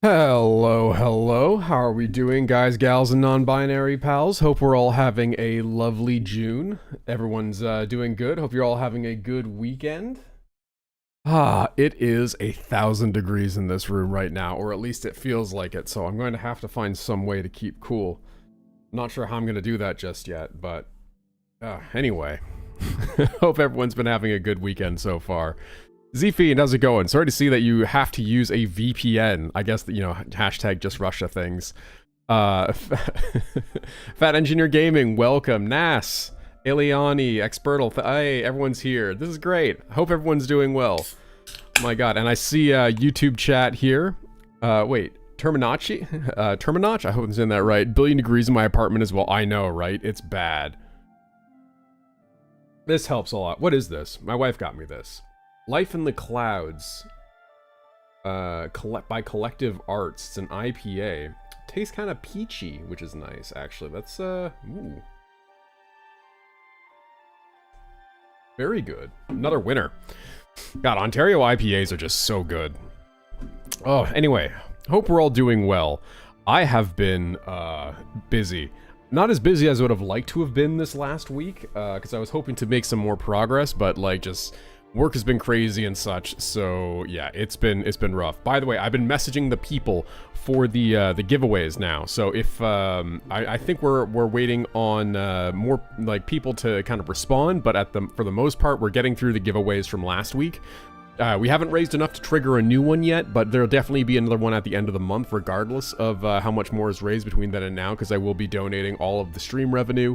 Hello, hello. How are we doing, guys, gals, and non-binary pals? Hope we're all having a lovely June. Everyone's doing good. Hope you're all having a good weekend. It is 1,000 degrees in this room right now, or at least it feels like it, so I'm going to have to find some way to keep cool. Not sure how I'm going to do that just yet, but anyway. Hope everyone's been having a good weekend so far. Zfiend, how's it going? Sorry to see that you have to use a VPN. I guess, hashtag just Russia things. Fat Engineer Gaming, welcome. Nas, Eliani, Expertal, hey, everyone's here. This is great. I hope everyone's doing well. Oh my god, and I see YouTube chat here. Wait, Terminachi? Terminach? I hope I'm saying that right. Billion degrees in my apartment as well. I know, right? It's bad. This helps a lot. What is this? My wife got me this. Life in the Clouds, by Collective Arts. It's an IPA. Tastes kind of peachy, which is nice, actually. That's, ooh. Very good. Another winner. God, Ontario IPAs are just so good. Oh, anyway. Hope we're all doing well. I have been, busy. Not as busy as I would have liked to have been this last week, because I was hoping to make some more progress, but, like, just... work has been crazy and such, so yeah, it's been rough. By the way, I've been messaging the people for the giveaways now. So if I think we're waiting on more like people to kind of respond, but for the most part, we're getting through the giveaways from last week. We haven't raised enough to trigger a new one yet, but there'll definitely be another one at the end of the month, regardless of how much more is raised between then and now, because I will be donating all of the stream revenue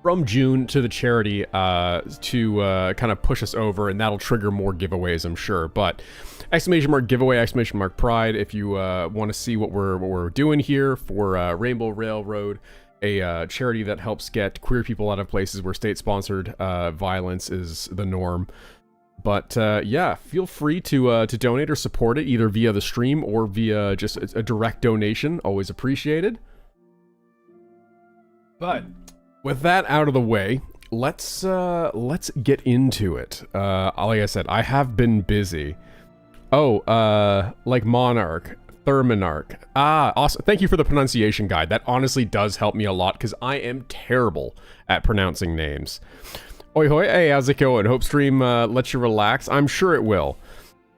from June to the charity to kind of push us over, and that'll trigger more giveaways, I'm sure. But exclamation mark giveaway, exclamation mark pride, if you want to see what we're doing here for Rainbow Railroad, a charity that helps get queer people out of places where state-sponsored violence is the norm. But yeah, feel free to donate or support it, either via the stream or via just a direct donation. Always appreciated. But with that out of the way, let's get into it. Like I said, I have been busy. Oh, like Monarch, Thermonarch. Awesome. Thank you for the pronunciation guide. That honestly does help me a lot, because I am terrible at pronouncing names. Oi hoi, hey, how's it going? Hope stream lets you relax. I'm sure it will.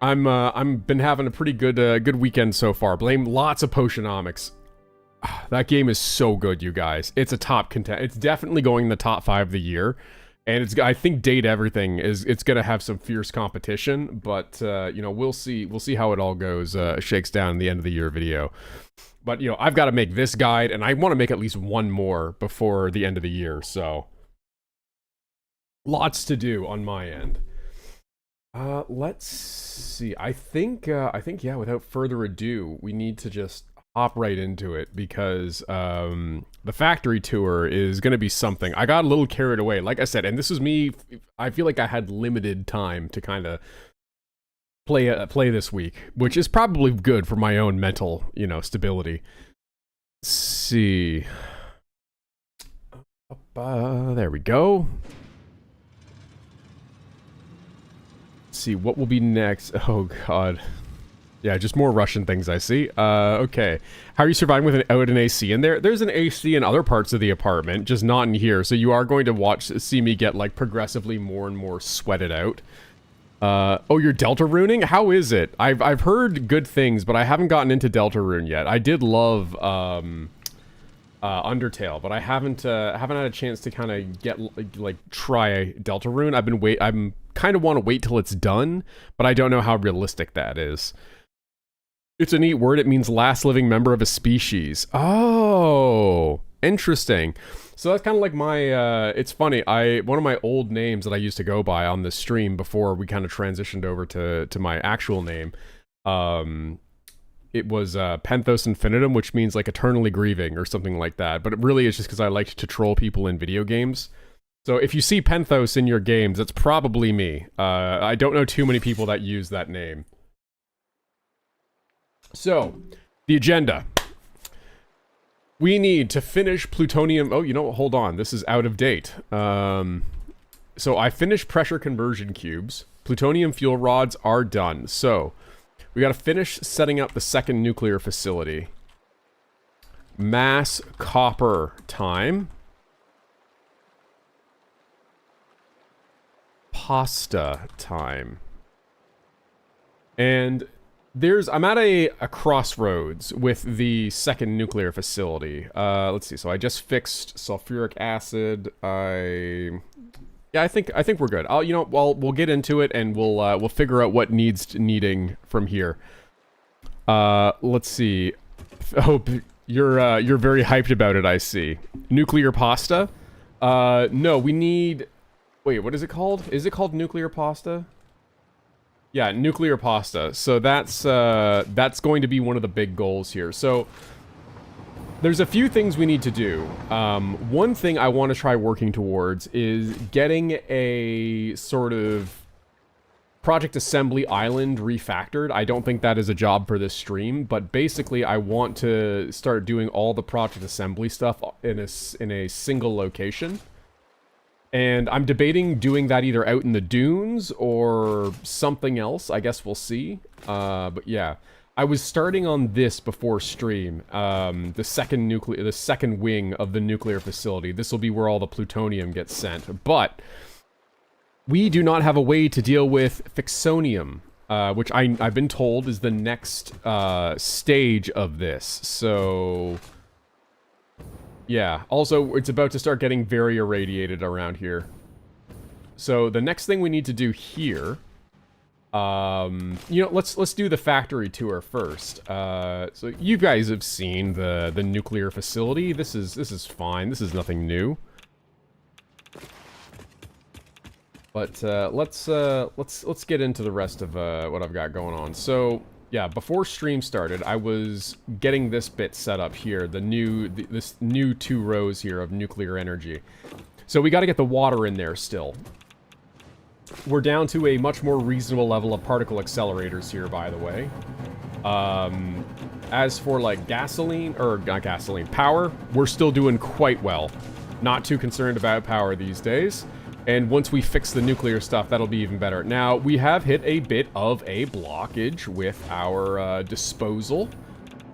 I'm been having a pretty good weekend so far. Blame lots of Potionomics. That game is so good, you guys. It's a top content. It's definitely going in the top 5 of the year, and I think Date Everything it's gonna have some fierce competition, but we'll see how it all goes, shakes down in the end of the year video. But I've got to make this guide, and I want to make at least one more before the end of the year, so lots to do on my end. Let's see. I think yeah, without further ado, we need to just hop right into it, because the factory tour is going to be something. I got a little carried away, like I said, and this was me. I feel like I had limited time to kind of play this week, which is probably good for my own mental, stability. Let's see. There we go. Let's see what will be next. Oh god. Yeah, just more Russian things I see. Okay. How are you surviving without an AC in there? There's an AC in other parts of the apartment, just not in here. So you are going to see me get, like, progressively more and more sweated out. Oh, you're Delta Runing? How is it? I've heard good things, but I haven't gotten into Delta Rune yet. I did love Undertale, but I haven't had a chance to kind of get, like, try Delta Rune. I'm kind of want to wait till it's done, but I don't know how realistic that is. It's a neat word. It means last living member of a species. Oh, interesting. So that's kind of like my, it's funny, one of my old names that I used to go by on this stream before we kind of transitioned over to my actual name, it was Penthos Infinitum, which means like eternally grieving or something like that. But it really is just because I liked to troll people in video games. So if you see Penthos in your games, it's probably me. I don't know too many people that use that name. So, the agenda. We need to finish plutonium... Oh, hold on. This is out of date. So I finished pressure conversion cubes. Plutonium fuel rods are done. So, We gotta finish setting up the second nuclear facility. Mass copper time. Pasta time. And I'm at a crossroads with the second nuclear facility. Let's see. So I just fixed sulfuric acid. Yeah, I think we're good. We'll get into it and we'll figure out what needing from here. Let's see. Oh, you're very hyped about it, I see. Nuclear pasta? No, we need... Wait, what is it called? Is it called nuclear pasta? Yeah, nuclear pasta. So that's going to be one of the big goals here. So there's a few things we need to do. One thing I want to try working towards is getting a sort of Project Assembly Island refactored. I don't think that is a job for this stream, but basically I want to start doing all the Project Assembly stuff in a single location. And I'm debating doing that either out in the dunes or something else. I guess we'll see. But yeah, I was starting on this before stream. The second wing of the nuclear facility. This will be where all the plutonium gets sent. But we do not have a way to deal with fixonium, which I've been told is the next stage of this. So yeah, also it's about to start getting very irradiated around here. So the next thing we need to do here, let's do the factory tour first. So you guys have seen the nuclear facility. This is fine. This is nothing new. But let's get into the rest of what I've got going on. So yeah, before stream started, I was getting this bit set up here, this new 2 rows here of nuclear energy. So we got to get the water in there still. We're down to a much more reasonable level of particle accelerators here, by the way. As for like power, we're still doing quite well. Not too concerned about power these days. And once we fix the nuclear stuff, that'll be even better. Now, we have hit a bit of a blockage with our disposal.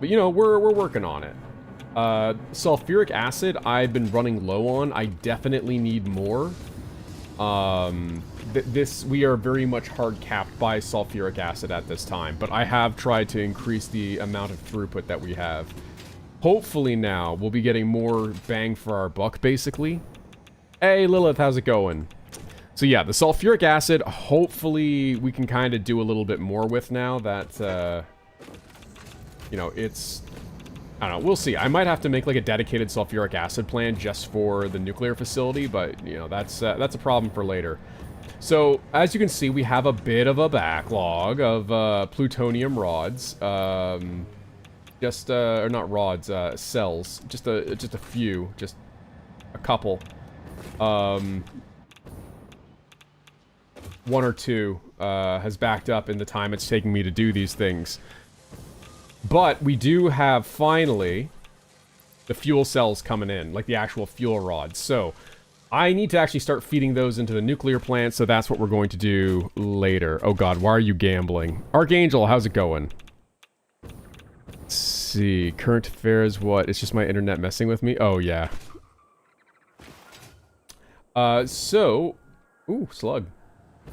But, we're working on it. Sulfuric acid, I've been running low on. I definitely need more. We are very much hard capped by sulfuric acid at this time. But I have tried to increase the amount of throughput that we have. Hopefully now, we'll be getting more bang for our buck, basically. Hey, Lilith, how's it going? So yeah, the sulfuric acid, hopefully we can kind of do a little bit more with now that, it's... I don't know, we'll see. I might have to make, like, a dedicated sulfuric acid plant just for the nuclear facility, but, that's a problem for later. So, as you can see, we have a bit of a backlog of plutonium rods. Or not rods, cells. Just a few. Just a couple. 1 or 2 has backed up in the time it's taking me to do these things. But we do have, finally, the fuel cells coming in, like the actual fuel rods. So I need to actually start feeding those into the nuclear plant, so that's what we're going to do later. Oh god, why are you gambling? Archangel, how's it going? Let's see, current affairs, what? It's just my internet messing with me? Oh yeah. Ooh, slug.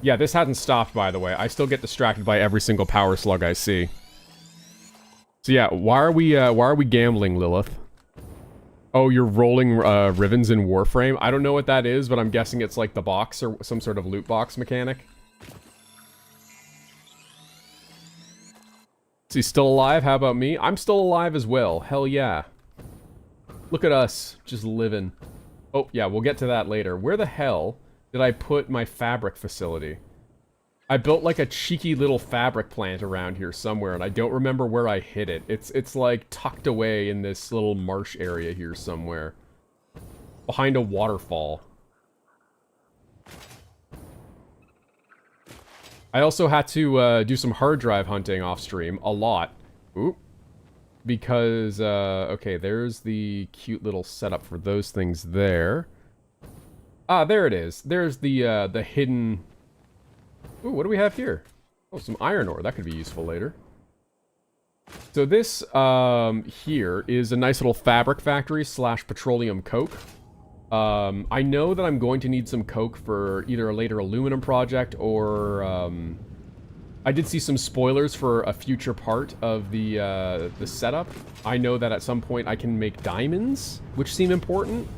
Yeah, this hasn't stopped, by the way. I still get distracted by every single power slug I see. So yeah, why are we gambling, Lilith? Oh, you're rolling ribbons in Warframe? I don't know what that is, but I'm guessing it's like the box or some sort of loot box mechanic. Is he still alive? How about me? I'm still alive as well. Hell yeah. Look at us, just living. Oh, yeah, we'll get to that later. Where the hell did I put my fabric facility? I built like a cheeky little fabric plant around here somewhere, and I don't remember where I hid it. It's like tucked away in this little marsh area here somewhere. Behind a waterfall. I also had to do some hard drive hunting off stream. A lot. Oop. Because, okay, there's the cute little setup for those things there. Ah, there it is. There's the hidden... Ooh, what do we have here? Oh, some iron ore. That could be useful later. So this here is a nice little fabric factory / petroleum coke. I know that I'm going to need some coke for either a later aluminum project or I did see some spoilers for a future part of the setup. I know that at some point I can make diamonds, which seem important.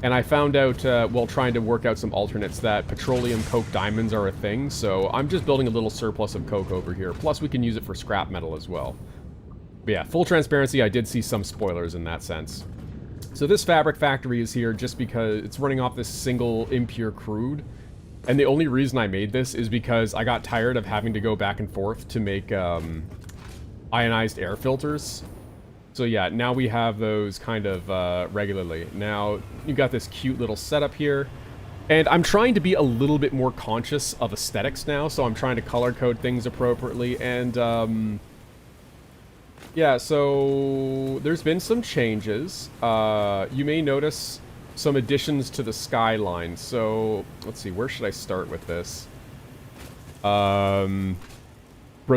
And I found out, while trying to work out some alternates, that petroleum coke diamonds are a thing. So I'm just building a little surplus of coke over here. Plus we can use it for scrap metal as well. But yeah, full transparency, I did see some spoilers in that sense. So this fabric factory is here just because it's running off this single impure crude. And the only reason I made this is because I got tired of having to go back and forth to make ionized air filters. So yeah, now we have those kind of regularly. Now, you got this cute little setup here. And I'm trying to be a little bit more conscious of aesthetics now, so I'm trying to color code things appropriately. And yeah, so there's been some changes. You may notice some additions to the skyline. So let's see, where should I start with this? Bro's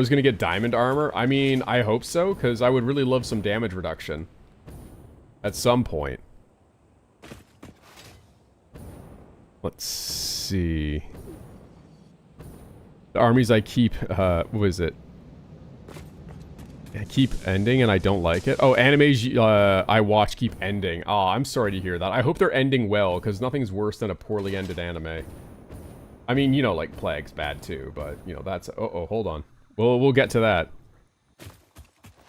gonna get diamond armor. I mean, I hope so, because I would really love some damage reduction at some point. Let's see. The armies I keep, what is it? I keep ending and I don't like it. Oh, animes I watch keep ending. Oh, I'm sorry to hear that. I hope they're ending well, because nothing's worse than a poorly ended anime. I mean, you know, like Plague's bad too, but, you know, that's... Uh-oh, hold on. We'll get to that.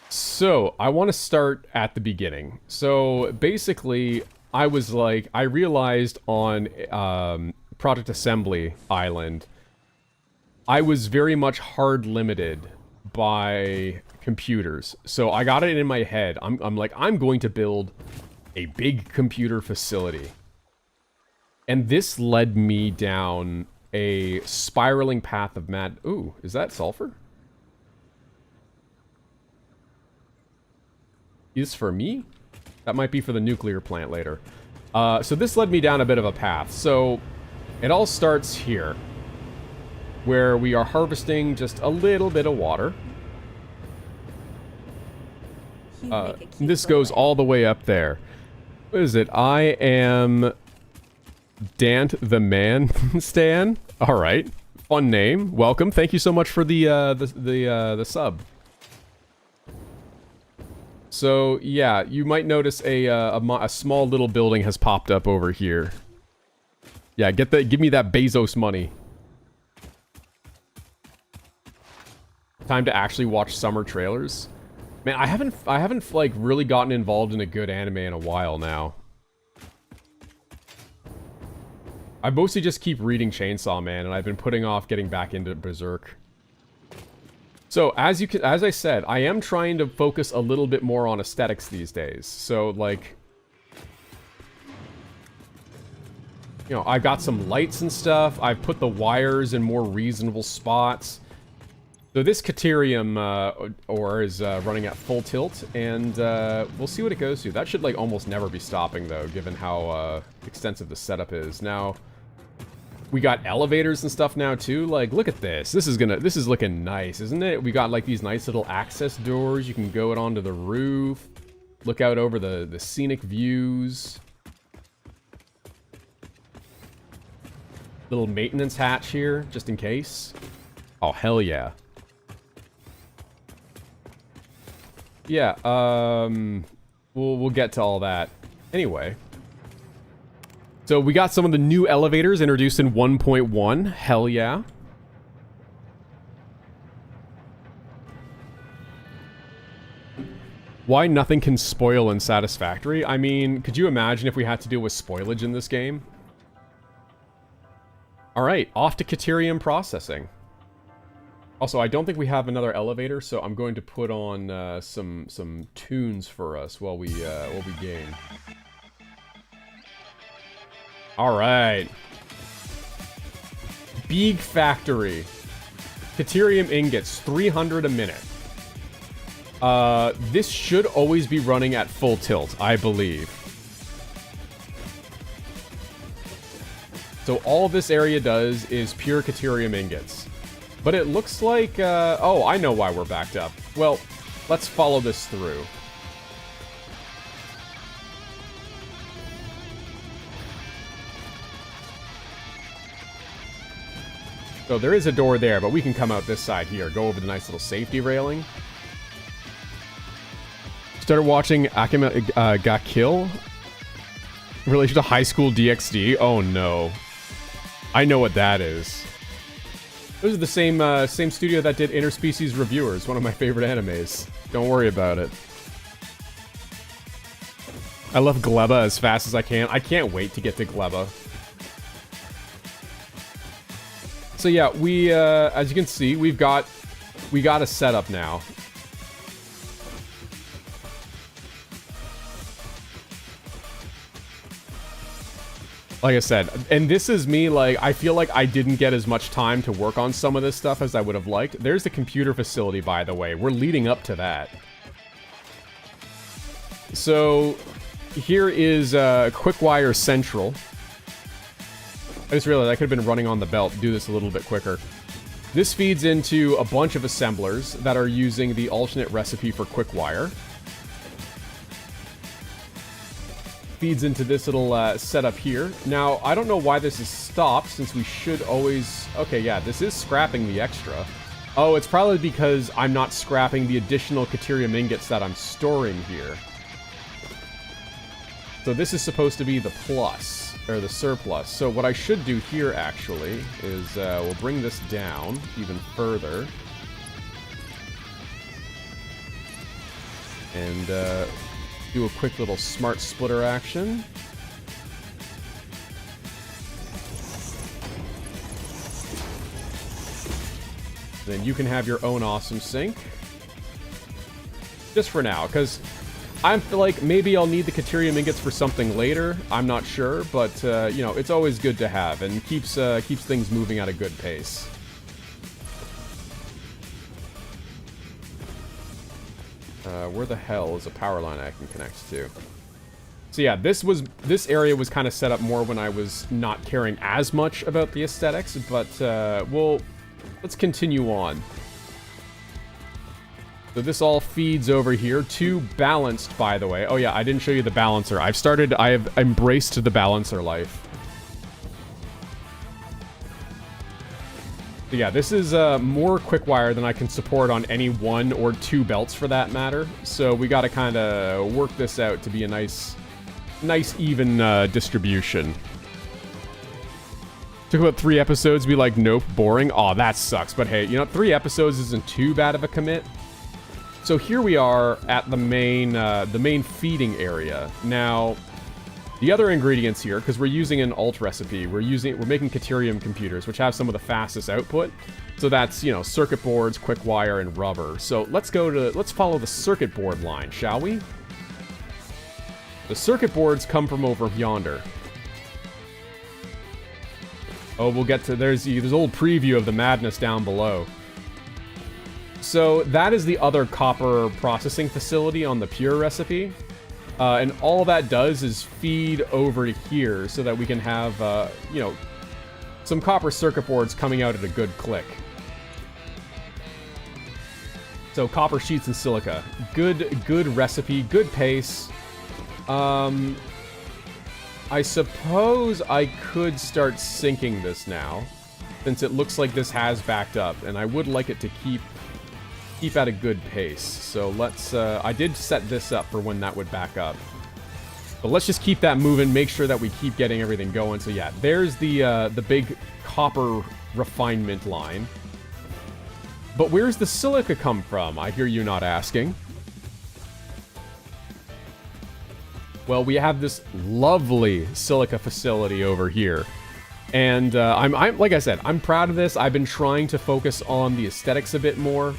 So, I want to start at the beginning. So, basically, I was like... I realized on Project Assembly Island, I was very much hard limited by computers. So I got it in my head. I'm like, I'm going to build a big computer facility. And this led me down a spiraling path of mad... Ooh, is that sulfur? Is for me? That might be for the nuclear plant later. So this led me down a bit of a path. So it all starts here, where we are harvesting just a little bit of water. This goes all the way up there. What is it? I am Dant the Man Stan. All right, fun name. Welcome. Thank you so much for the sub. So yeah, you might notice a small little building has popped up over here. Yeah, give me that Bezos money. Time to actually watch summer trailers. Man, I haven't like really gotten involved in a good anime in a while now. I mostly just keep reading Chainsaw Man, and I've been putting off getting back into Berserk. So as I said, I am trying to focus a little bit more on aesthetics these days. So like, you know, I've got some lights and stuff. I've put the wires in more reasonable spots. So this Caterium ore is running at full tilt, and we'll see what it goes to. That should like almost never be stopping though, given how extensive the setup is. Now, we got elevators and stuff now too. Like, look at this. This is looking nice, isn't it? We got like these nice little access doors. You can go onto the roof, look out over the scenic views. Little maintenance hatch here, just in case. Oh, hell yeah. Yeah, we'll get to all that. Anyway. So we got some of the new elevators introduced in 1.1. Hell yeah. Why nothing can spoil in Satisfactory? I mean, could you imagine if we had to deal with spoilage in this game? Alright, off to Caterium processing. Also, I don't think we have another elevator, so I'm going to put on some tunes for us while we game. All right, big factory. Caterium ingots, 300 a minute. This should always be running at full tilt, I believe. So all this area does is pure Caterium ingots. But it looks like, oh, I know why we're backed up. Well, let's follow this through. So there is a door there, but we can come out this side here. Go over the nice little safety railing. Started watching Akima Got Kill. In relation to High School DxD. Oh no. I know what that is. Those are the same studio that did Interspecies Reviewers, one of my favorite animes. Don't worry about it. I love Gleba as fast as I can. I can't wait to get to Gleba. So yeah, we as you can see, we got a setup now. Like I said, and this is me, like, I feel like I didn't get as much time to work on some of this stuff as I would have liked. There's the computer facility, by the way. We're leading up to that. So, here is Quickwire Central. I just realized I could have been running on the belt. Do this a little bit quicker. This feeds into a bunch of assemblers that are using the alternate recipe for Quickwire. Feeds into this little setup here. Now, I don't know why this is stopped, since we should always... Okay, yeah, this is scrapping the extra. Oh, it's probably because I'm not scrapping the additional Caterium ingots that I'm storing here. So this is supposed to be the plus, or the surplus. So what I should do here, actually, is we'll bring this down even further. And do a quick little smart splitter action. Then you can have your own awesome sink. Just for now, because I feel like maybe I'll need the Caterium ingots for something later. I'm not sure, but you know, it's always good to have and keeps things moving at a good pace. Where the hell is a power line I can connect to? So yeah, this area was kind of set up more when I was not caring as much about the aesthetics, but let's continue on. So this all feeds over here to balanced, by the way. Oh yeah, I didn't show you the balancer. I have embraced the balancer life. So yeah, this is more Quickwire than I can support on any one or two belts for that matter. So we gotta kind of work this out to be a nice even distribution. Took about 3 episodes to be like, nope, boring. Aw, that sucks. But hey, you know, 3 episodes isn't too bad of a commit. So here we are at the main feeding area. Now, the other ingredients here, because we're using an alt recipe, we're making Caterium computers, which have some of the fastest output. So that's, you know, circuit boards, Quickwire, and rubber. So let's follow the circuit board line, shall we? The circuit boards come from over yonder. Oh, we'll get to, there's an old preview of the madness down below. So that is the other copper processing facility on the pure recipe. And all that does is feed over to here so that we can have, you know, some copper circuit boards coming out at a good click. So copper sheets and silica. Good recipe, good pace. I suppose I could start syncing this now, since it looks like this has backed up, and I would like it to keep at a good pace. So let's, I did set this up for when that would back up. But let's just keep that moving, make sure that we keep getting everything going. So yeah, there's the big copper refinement line. But where's the silica come from? I hear you not asking. Well, we have this lovely silica facility over here. And I'm like I said, I'm proud of this. I've been trying to focus on the aesthetics a bit more.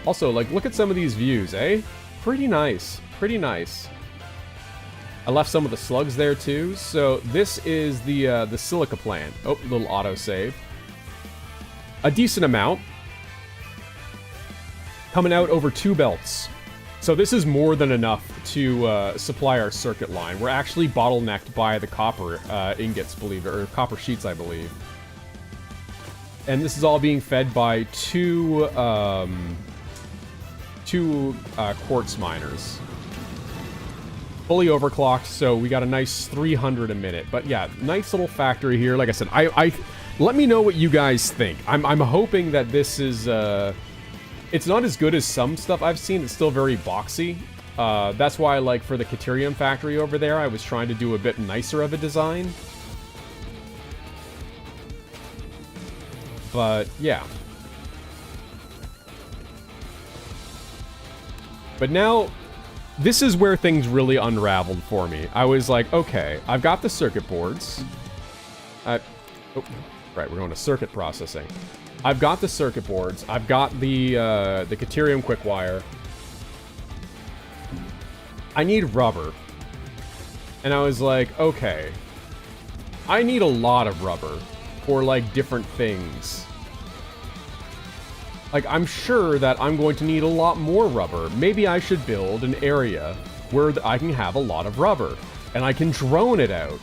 Also, like, look at some of these views, eh? Pretty nice. Pretty nice. I left some of the slugs there, too. So, this is the silica plant. Oh, little autosave. A decent amount. Coming out over 2 belts. So this is more than enough to supply our circuit line. We're actually bottlenecked by the copper ingots, or copper sheets, I believe. And this is all being fed by two quartz miners. Fully overclocked, so we got a nice 300 a minute. But yeah, nice little factory here. Like I said, I let me know what you guys think. I'm hoping that this is it's not as good as some stuff I've seen. It's still very boxy. That's why, like, for the Caterium factory over there, I was trying to do a bit nicer of a design. But yeah. But now, this is where things really unraveled for me. I was like, okay, I've got the circuit boards. Oh, right, we're going to circuit processing. I've got the circuit boards. I've got the Caterium quick wire. I need rubber. And I was like, okay, I need a lot of rubber for, like, different things. Like, I'm sure that I'm going to need a lot more rubber. Maybe I should build an area where I can have a lot of rubber. And I can drone it out.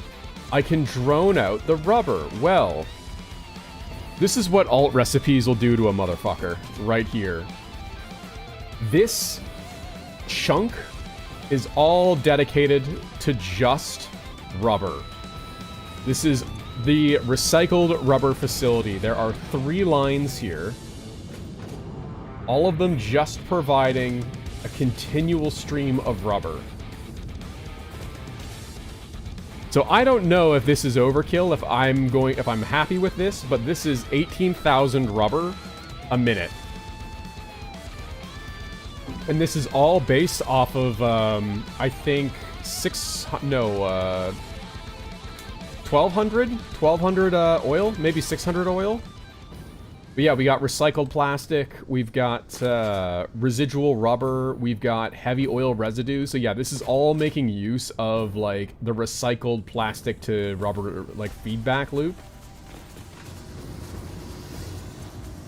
I can drone out the rubber. Well, this is what alt recipes will do to a motherfucker. Right here. This chunk is all dedicated to just rubber. This is the recycled rubber facility. There are 3 lines here. All of them just providing a continual stream of rubber. So I don't know if this is overkill, if I'm happy with this, but this is 18,000 rubber a minute. And this is all based off of, I think, 1,200 oil, maybe 600 oil. But yeah, we got recycled plastic, we've got residual rubber, we've got heavy oil residue. So yeah, this is all making use of, like, the recycled plastic to rubber, like, feedback loop.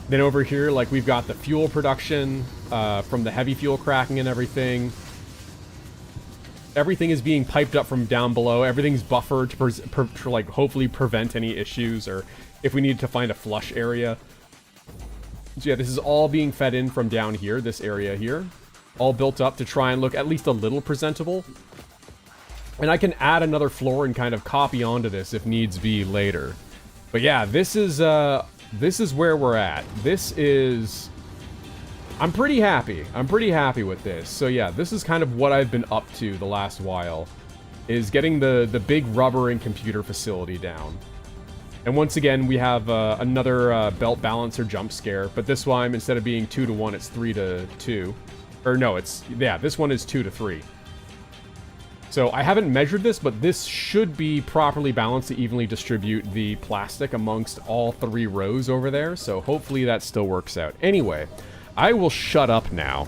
Then over here, like, we've got the fuel production from the heavy fuel cracking and everything. Everything is being piped up from down below. Everything's buffered to like, hopefully prevent any issues, or if we need to find a flush area. So yeah, this is all being fed in from down here, this area here. All built up to try and look at least a little presentable. And I can add another floor and kind of copy onto this if needs be later. But yeah, this is where we're at. This is... I'm pretty happy. I'm pretty happy with this. So yeah, this is kind of what I've been up to the last while, is getting the big rubber and computer facility down. And once again, we have another belt balancer jump scare, but this one, instead of being 2 to 1, it's 3 to 2. Or no, it's, yeah, this one is 2 to 3. So I haven't measured this, but this should be properly balanced to evenly distribute the plastic amongst all 3 rows over there. So hopefully that still works out. Anyway, I will shut up now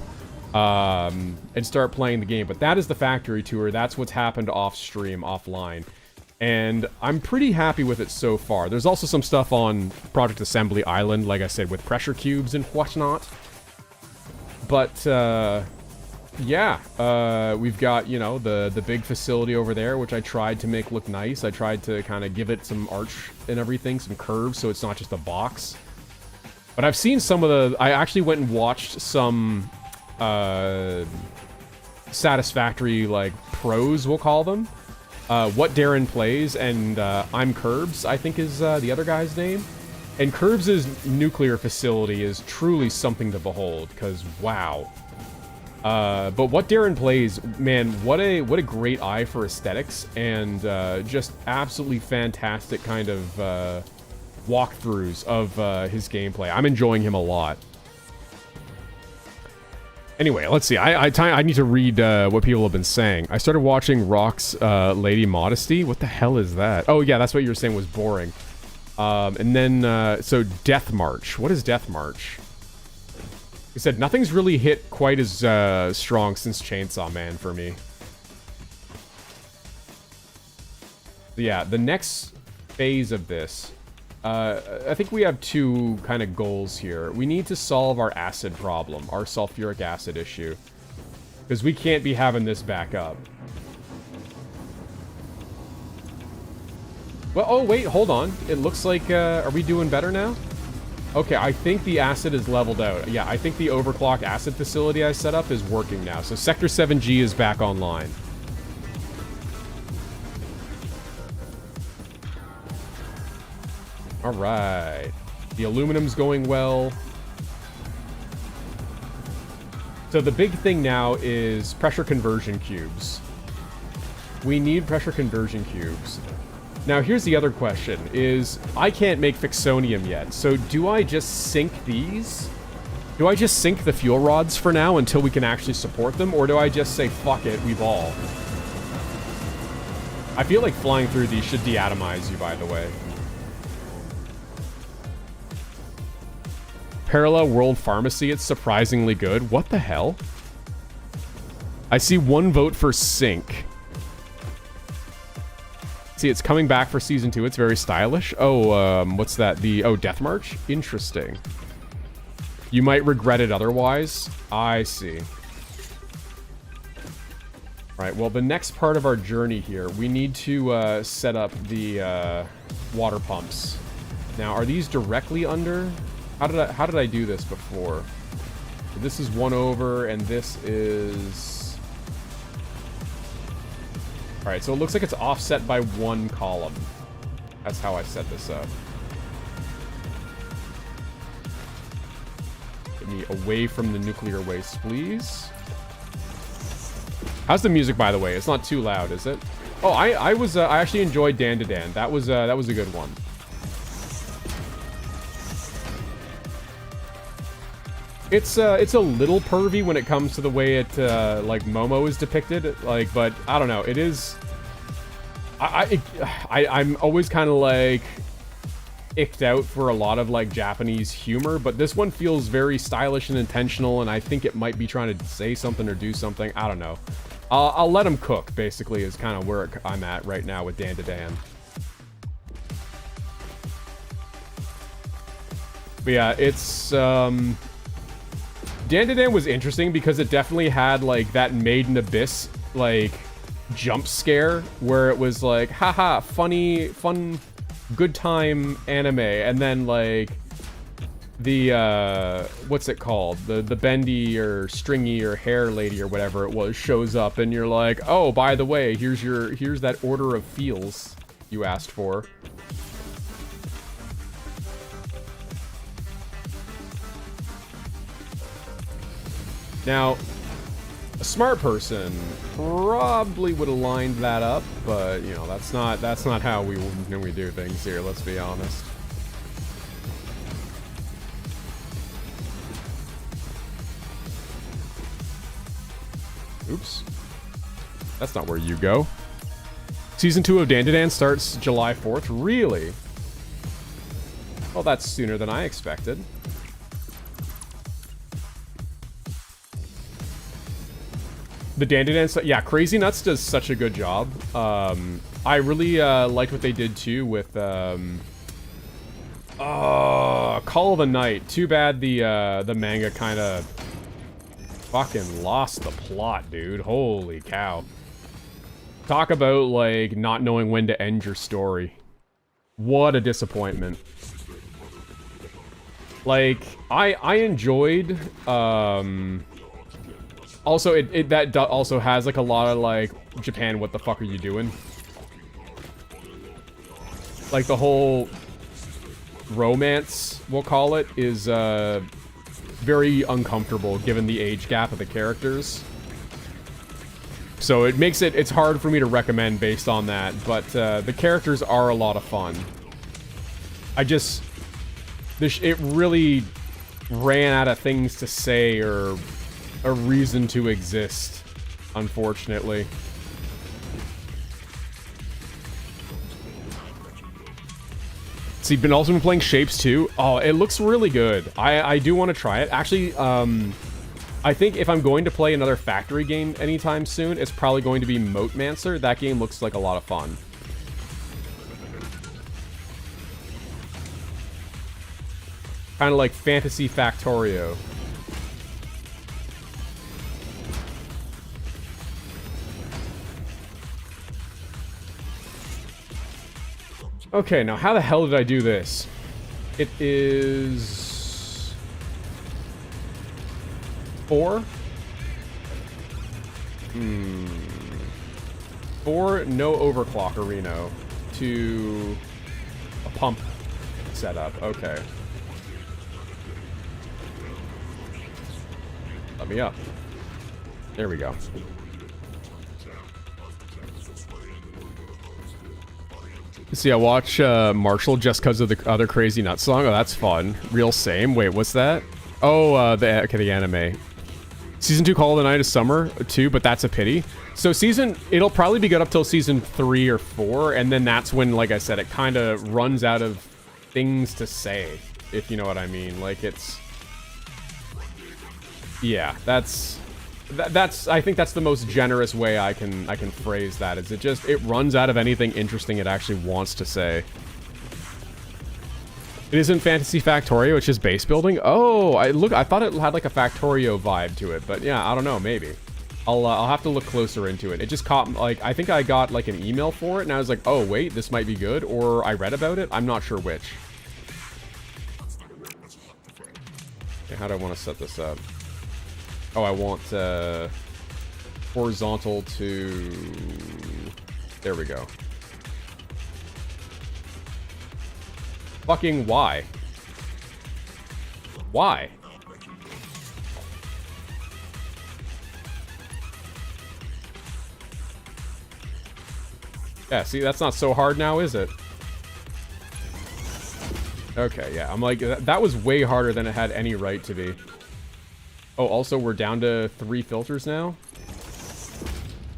and start playing the game. But that is the factory tour. That's what's happened off stream, offline. And I'm pretty happy with it so far. There's also some stuff on Project Assembly Island, like I said, with pressure cubes and whatnot. But, yeah, we've got, you know, the big facility over there, which I tried to make look nice. I tried to kind of give it some arch and everything, some curves, so it's not just a box. But I've seen some of the... I actually went and watched some Satisfactory, like, pros, we'll call them. What Darren Plays, and I'm Curbs, I think is the other guy's name. And Curbs' nuclear facility is truly something to behold, because wow. But What Darren Plays, man, what a great eye for aesthetics, and just absolutely fantastic kind of walkthroughs of his gameplay. I'm enjoying him a lot. Anyway, let's see. I need to read what people have been saying. I started watching Rock's Lady Modesty. What the hell is that? Oh, yeah, that's what you were saying was boring. And then, so Death March. What is Death March? He said, nothing's really hit quite as strong since Chainsaw Man for me. Yeah, the next phase of this... I think we have 2 kind of goals here. We need to solve our acid problem, our sulfuric acid issue. Because we can't be having this back up. Well, oh wait, hold on. It looks like, are we doing better now? Okay, I think the acid is leveled out. Yeah, I think the overclock acid facility I set up is working now. So Sector 7G is back online. Alright. The aluminum's going well. So the big thing now is pressure conversion cubes. We need pressure conversion cubes. Now here's the other question, is I can't make Fixonium yet, so do I just sink these? Do I just sink the fuel rods for now until we can actually support them, or do I just say, fuck it, we've all? I feel like flying through these should deatomize you, by the way. Parallel World Pharmacy, it's surprisingly good. What the hell? I see 1 vote for Sync. See, it's coming back for Season 2. It's very stylish. Oh, what's that? Oh, Death March? Interesting. You might regret it otherwise. I see. Alright, well, the next part of our journey here, we need to set up the water pumps. Now, are these directly under? How did I do this before? This is 1 over, and this is... Alright, so it looks like it's offset by 1 column. That's how I set this up. Get me away from the nuclear waste, please. How's the music, by the way? It's not too loud, is it? Oh, I actually enjoyed Dan to Dan. That was a good one. It's a little pervy when it comes to the way it like Momo is depicted, like, but I don't know. It is. I'm always kind of like icked out for a lot of like Japanese humor, but this one feels very stylish and intentional, and I think it might be trying to say something or do something. I don't know. I'll let him cook. Basically, is kind of where I'm at right now with Dan to Dan. But yeah, it's Dan to Dan was interesting because it definitely had like that Made in Abyss like jump scare where it was like haha funny fun good time anime, and then like the what's it called, the bendy or stringy or hair lady or whatever it was shows up, and you're like, oh, by the way, here's that order of feels you asked for. Now, a smart person probably would have lined that up, but you know, that's not how we do things here, let's be honest. Oops. That's not where you go. Season 2 of Dan to Dan starts July 4th. Really? Well, that's sooner than I expected. The Dan to Dan, yeah, Crazy Nuts does such a good job. I really liked what they did too with Call of the Night. Too bad the manga kind of fucking lost the plot, dude. Holy cow. Talk about like not knowing when to end your story. What a disappointment. Like I enjoyed also, that also has, like, a lot of, like, Japan, what the fuck are you doing? Like, the whole romance, we'll call it, is, very uncomfortable, given the age gap of the characters. So it makes it's hard for me to recommend based on that, but, the characters are a lot of fun. It really ran out of things to say, or a reason to exist, unfortunately. See, been also been playing Shapes too. Oh, it looks really good. I do want to try it. Actually, I think if I'm going to play another factory game anytime soon, it's probably going to be Moatmancer. That game looks like a lot of fun. Kind of like Fantasy Factorio. Okay, now how the hell did I do this? It is 4. 4, no overclock Reno to a pump setup. Okay. Let me up. There we go. See, I watch Marshall just because of the other Crazy Nut song. Oh, that's fun. Real same. Wait, what's that? Oh, the anime. Season 2 Call of the Night is summer too, but that's a pity. So it'll probably be good up till season 3 or 4, and then that's when, like I said, it kind of runs out of things to say, if you know what I mean. Like, it's... Yeah, that's... I think that's the most generous way I can phrase that, is it runs out of anything interesting it actually wants to say. It isn't Fantasy Factorio, it's just base building? Oh, I thought it had like a Factorio vibe to it, but yeah, I don't know, maybe. I'll have to look closer into it. It just caught, like, I think I got like an email for it, and I was like, oh wait, this might be good, or I read about it, I'm not sure which. Okay, how do I want to set this up? Oh, I want horizontal to... There we go. Fucking why? Why? Yeah, see, that's not so hard now, is it? Okay, yeah, I'm like, that was way harder than it had any right to be. Oh, also, we're down to 3 filters now.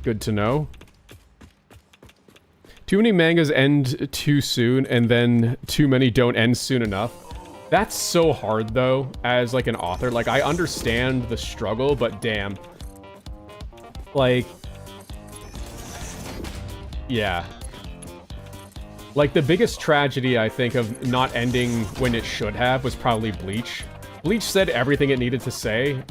Good to know. Too many mangas end too soon, and then too many don't end soon enough. That's so hard, though, as, like, an author. Like, I understand the struggle, but damn. Like... Yeah. Like, the biggest tragedy, I think, of not ending when it should have was probably Bleach. Bleach said everything it needed to say,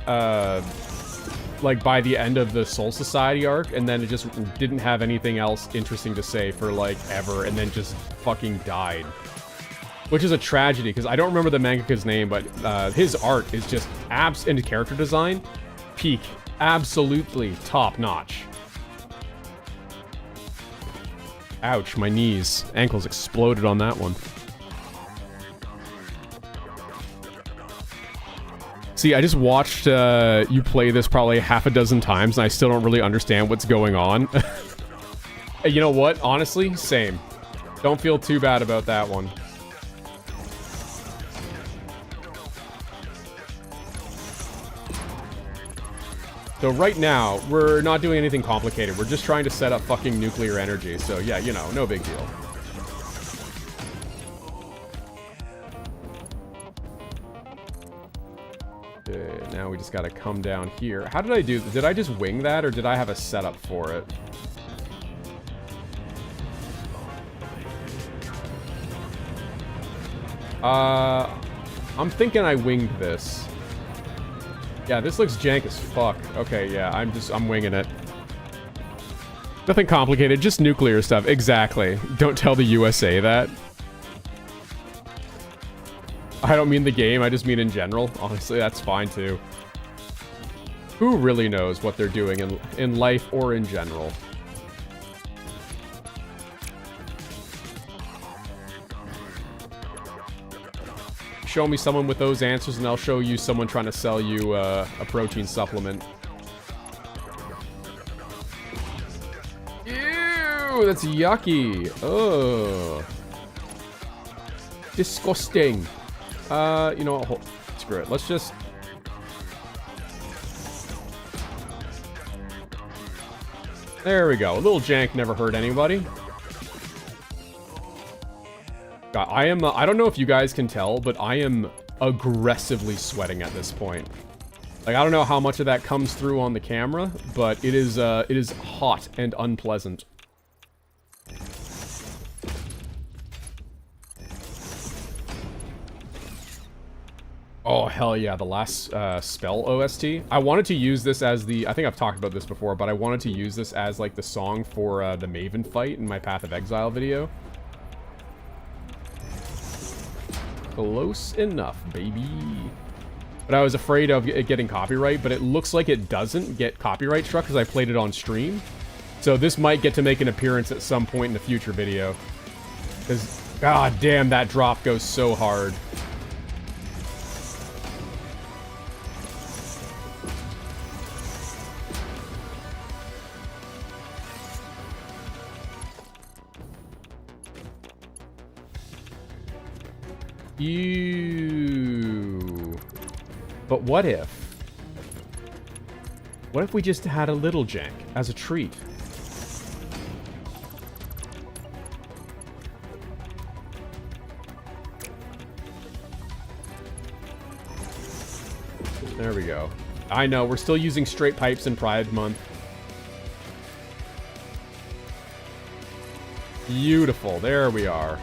like, by the end of the Soul Society arc, and then it just didn't have anything else interesting to say for, like, ever, and then just fucking died. Which is a tragedy, because I don't remember the mangaka's name, but his art is just and character design, peak, absolutely top-notch. Ouch, my knees. Ankles exploded on that one. See, I just watched you play this probably half a dozen times, and I still don't really understand what's going on. You know what? Honestly, same. Don't feel too bad about that one. So right now, we're not doing anything complicated. We're just trying to set up fucking nuclear energy. So yeah, you know, no big deal. Okay, now we just gotta come down here. How did I do? Did I just wing that, or did I have a setup for it? I'm thinking I winged this. Yeah, this looks jank as fuck. Okay, yeah, I'm winging it. Nothing complicated, just nuclear stuff. Exactly. Don't tell the USA that. I don't mean the game, I just mean in general. Honestly, that's fine too. Who really knows what they're doing in life or in general? Show me someone with those answers and I'll show you someone trying to sell you a protein supplement. Ew, that's yucky. Ugh. Disgusting. You know what? Screw it. Let's just... There we go. A little jank never hurt anybody. God, I don't know if you guys can tell, but I am aggressively sweating at this point. Like, I don't know how much of that comes through on the camera, but it is hot and unpleasant. Oh, hell yeah, the last spell OST. I wanted to use this as I think I've talked about this before, but I wanted to use this as, like, the song for the Maven fight in my Path of Exile video. Close enough, baby. But I was afraid of it getting copyright, but it looks like it doesn't get copyright struck because I played it on stream. So this might get to make an appearance at some point in the future video. Because, god damn, that drop goes so hard. Ew. But what if? What if we just had a little jank as a treat? There we go. I know, we're still using straight pipes in Pride Month. Beautiful, there we are.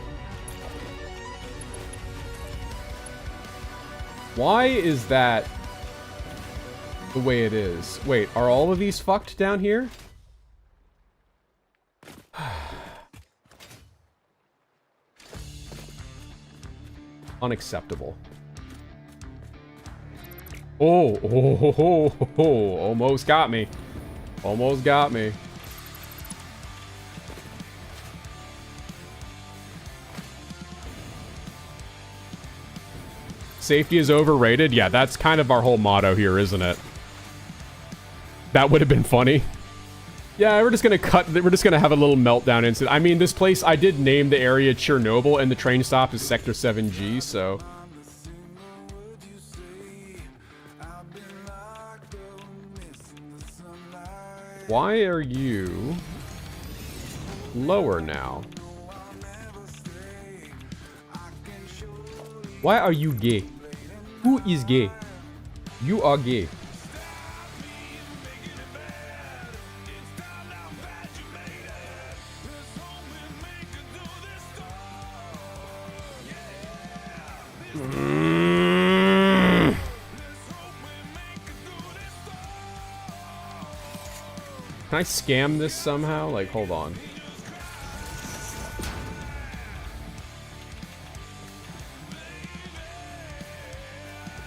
Why is that the way it is? Wait, are all of these fucked down here? Unacceptable. Oh, almost got me. Almost got me. Safety is overrated? Yeah, that's kind of our whole motto here, isn't it? That would have been funny. Yeah, we're just gonna have a little meltdown incident. I mean, this place, I did name the area Chernobyl, and the train stop is Sector 7G, so... Why are you lower now? Why are you gay? Who is gay? You are gay. Can I scam this somehow? Like, hold on.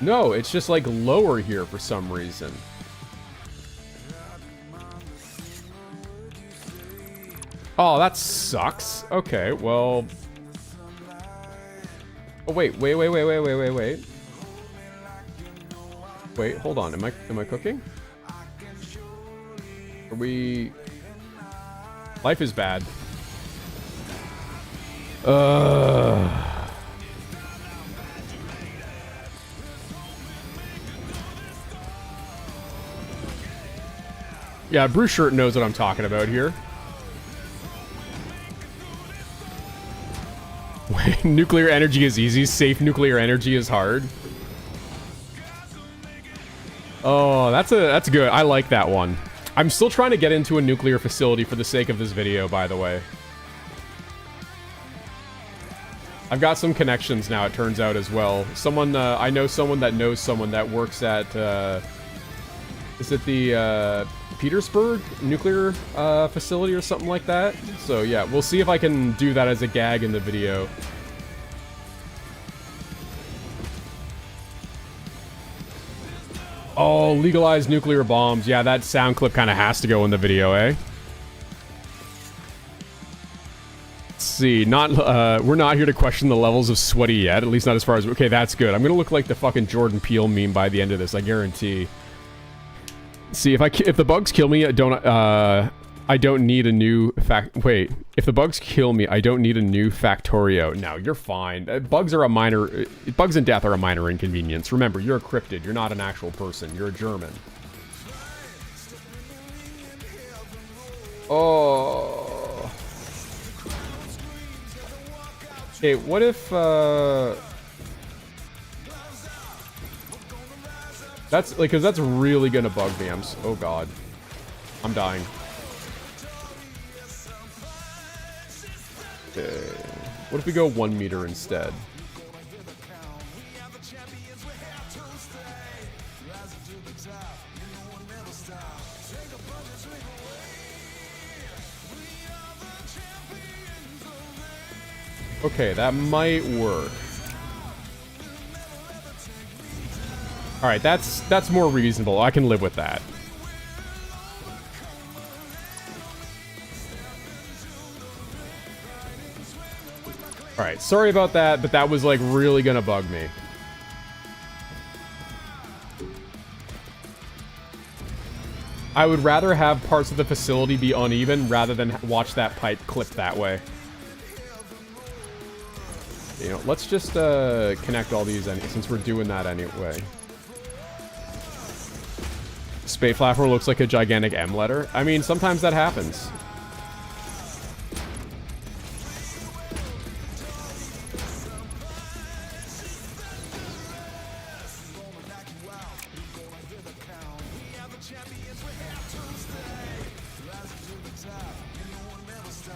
No, it's just like lower here for some reason. Oh, that sucks. Okay, well... Oh, wait. Wait, hold on. Am I cooking? Are we... Life is bad. Yeah, Bruce Shirt knows what I'm talking about here. Nuclear energy is easy. Safe nuclear energy is hard. Oh, that's good. I like that one. I'm still trying to get into a nuclear facility for the sake of this video, by the way. I've got some connections now, it turns out, as well. Someone, I know someone that knows someone that works at, is it the, Petersburg nuclear, facility or something like that? So, yeah, we'll see if I can do that as a gag in the video. Oh, legalized nuclear bombs. Yeah, that sound clip kind of has to go in the video, eh? Let's see. We're not here to question the levels of sweaty yet. At least not as far as... Okay, that's good. I'm gonna look like the fucking Jordan Peele meme by the end of this, I guarantee. See, if the bugs kill me, I don't need a new Wait, if the bugs kill me, I don't need a new Factorio. No, you're fine. Bugs and death are a minor inconvenience. Remember, you're a cryptid. You're not an actual person. You're a German. Oh. Okay, what if, that's, like, cause that's really gonna bug me. Oh god. I'm dying. Okay. What if we go 1 meter instead? Okay, that might work. Alright, that's more reasonable. I can live with that. Alright, sorry about that, but that was like really gonna bug me. I would rather have parts of the facility be uneven rather than watch that pipe clip that way. You know, let's just connect all these since we're doing that anyway. Spade platform looks like a gigantic M letter. I mean, sometimes that happens.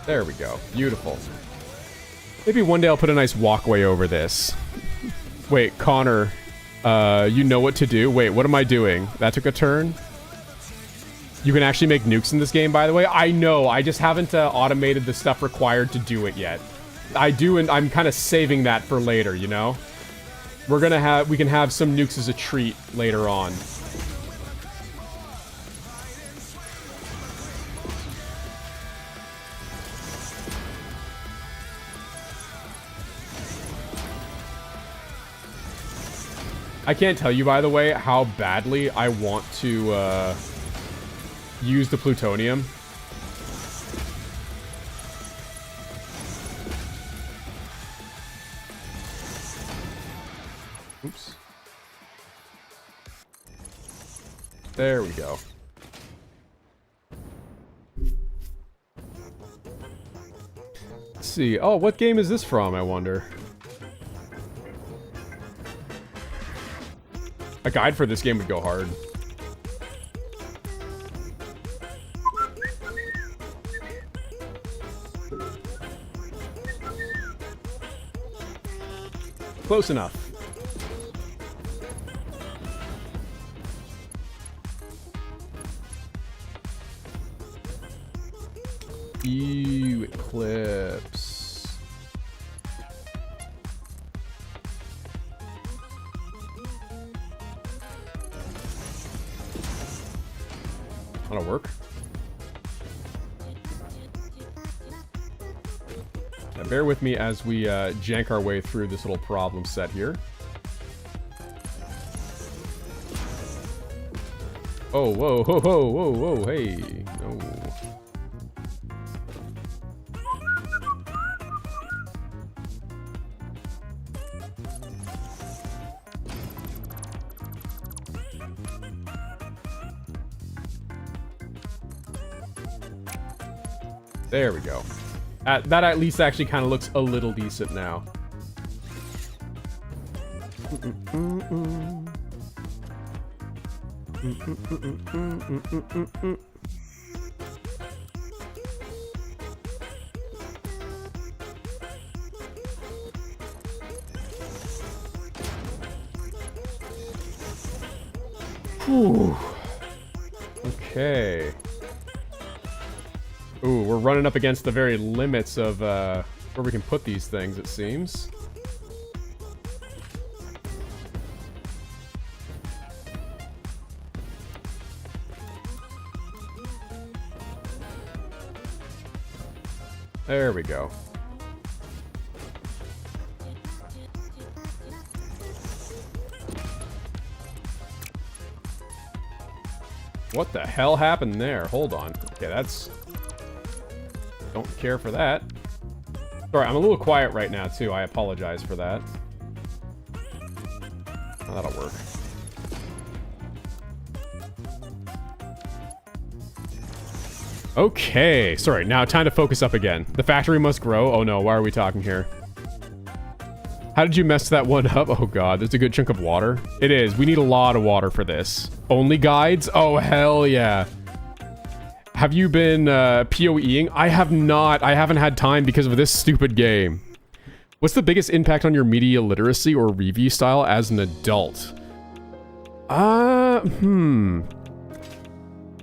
There we go. Beautiful. Maybe one day I'll put a nice walkway over this. Wait, Connor, you know what to do? Wait, what am I doing? That took a turn? You can actually make nukes in this game, by the way. I know, I just haven't automated the stuff required to do it yet. I do, and I'm kind of saving that for later, you know? We can have some nukes as a treat later on. I can't tell you, by the way, how badly I want to use the plutonium. Oops. There we go. Let's see. Oh, what game is this from, I wonder? A guide for this game would go hard. Close enough. Ew, Eclipse. That'll work. Now bear with me as we jank our way through this little problem set here. Oh, whoa, whoa, whoa, whoa, whoa, hey. No. There we go. That at least actually kind of looks a little decent now. Whew. Okay. Ooh, we're running up against the very limits of where we can put these things, it seems. There we go. What the hell happened there? Hold on. Okay, that's... Don't care for that. Sorry, I'm a little quiet right now, too. I apologize for that. Oh, that'll work. Okay. Sorry, now time to focus up again. The factory must grow. Oh no, why are we talking here? How did you mess that one up? Oh god, there's a good chunk of water. It is. We need a lot of water for this. Only guides? Oh, hell yeah. Have you been PoEing? I have not. I haven't had time because of this stupid game. What's the biggest impact on your media literacy or review style as an adult?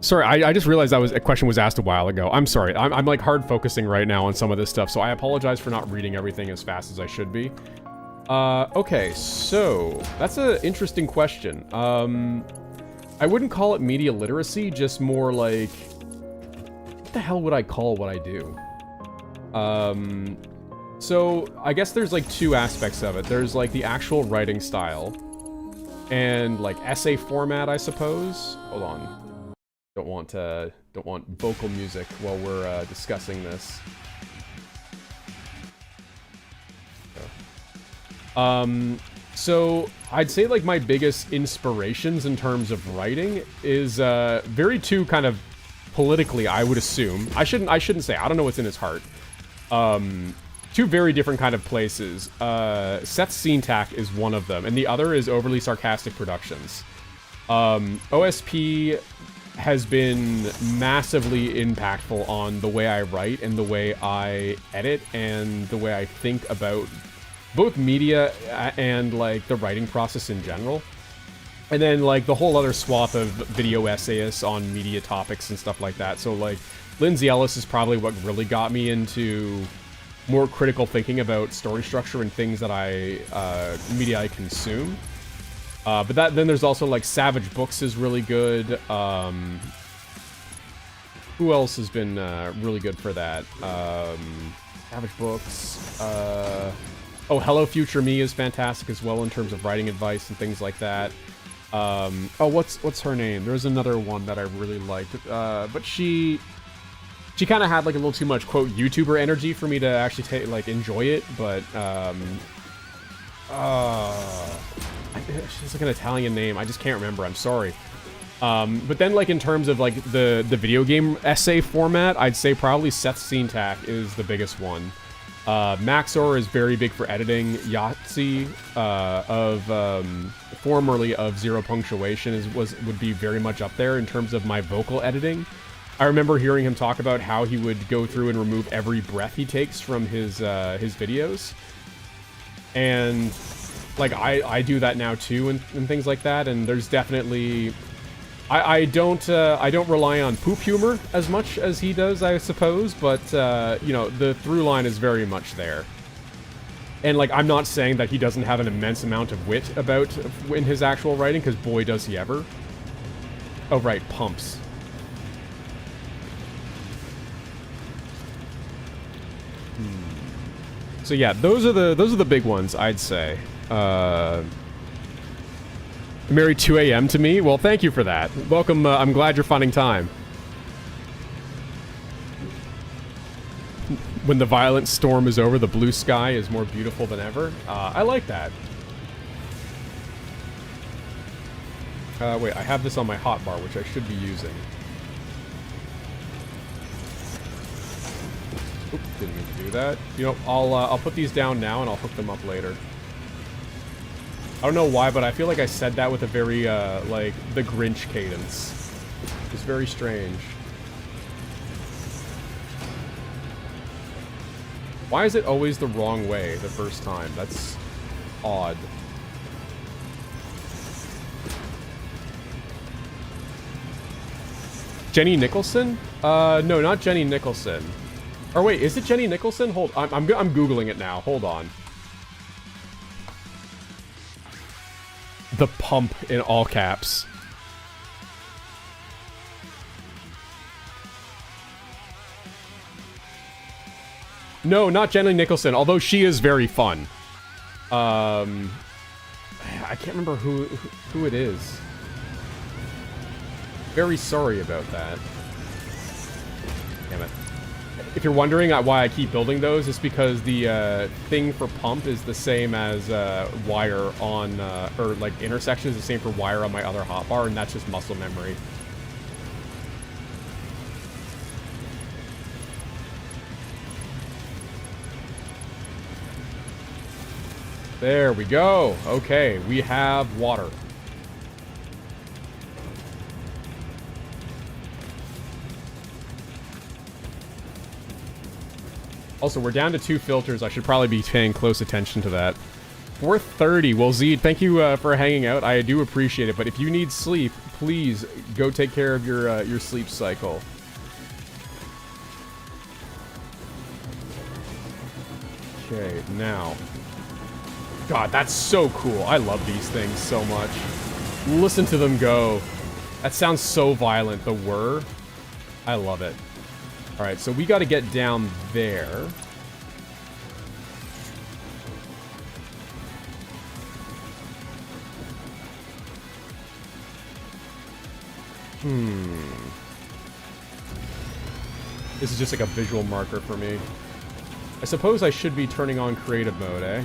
Sorry, I just realized that a question was asked a while ago. I'm sorry. I'm like hard focusing right now on some of this stuff, so I apologize for not reading everything as fast as I should be. Okay, so that's an interesting question. I wouldn't call it media literacy, just more like, what the hell would I call what I do? So I guess there's like two aspects of it. There's like the actual writing style and like essay format, I suppose. Hold on. Don't want vocal music while we're discussing this. So I'd say like my biggest inspirations in terms of writing is very two kind of politically, I would assume. I shouldn't say. I don't know what's in his heart. Two very different kind of places. Seth Seentak is one of them, and the other is Overly Sarcastic Productions. OSP has been massively impactful on the way I write and the way I edit and the way I think about both media and like the writing process in general. And then like the whole other swath of video essayists on media topics and stuff like that. So like Lindsay Ellis is probably what really got me into more critical thinking about story structure and things that media I consume. But then there's also like Savage Books is really good. Who else has been really good for that? Savage Books. Oh, Hello Future Me is fantastic as well in terms of writing advice and things like that. Oh, what's her name? There's another one that I really liked, but she kind of had like a little too much quote YouTuber energy for me to actually enjoy it. But she's like an Italian name. I just can't remember. I'm sorry. But then like in terms of like the video game essay format, I'd say probably Seth Seentak is the biggest one. Maxor is very big for editing. Yahtzee formerly of Zero Punctuation would be very much up there in terms of my vocal editing. I remember hearing him talk about how he would go through and remove every breath he takes from his videos, and like I do that now too and things like that. And there's definitely I don't rely on poop humor as much as he does, I suppose, but you know, the through line is very much there. And like, I'm not saying that he doesn't have an immense amount of wit in his actual writing, because boy does he ever. Oh right, pumps. So yeah, those are the big ones, I'd say. Married 2 a.m. to me? Well, thank you for that. Welcome, I'm glad you're finding time. When the violent storm is over, the blue sky is more beautiful than ever. I like that. Wait, I have this on my hotbar, which I should be using. Oop, didn't mean to do that. You know, I'll put these down now and I'll hook them up later. I don't know why, but I feel like I said that with a very, like, the Grinch cadence. It's very strange. Why is it always the wrong way the first time? That's odd. Jenny Nicholson? No, not Jenny Nicholson. Or wait, is it Jenny Nicholson? Hold, I'm Googling it now. Hold on. The pump in all caps. No, not Jenny Nicholson, although she is very fun. I can't remember who it is. Very sorry about that. Damn it. If you're wondering why I keep building those, it's because the thing for pump is the same as wire on, or like intersection is the same for wire on my other hotbar, and that's just muscle memory. There we go. Okay, we have water. Also, we're down to 2 filters. I should probably be paying close attention to that. 4:30. Well, Zed, thank you for hanging out. I do appreciate it. But if you need sleep, please go take care of your sleep cycle. Okay, now. God, that's so cool. I love these things so much. Listen to them go. That sounds so violent. The whir. I love it. Alright, so we got to get down there. This is just like a visual marker for me. I suppose I should be turning on creative mode, eh?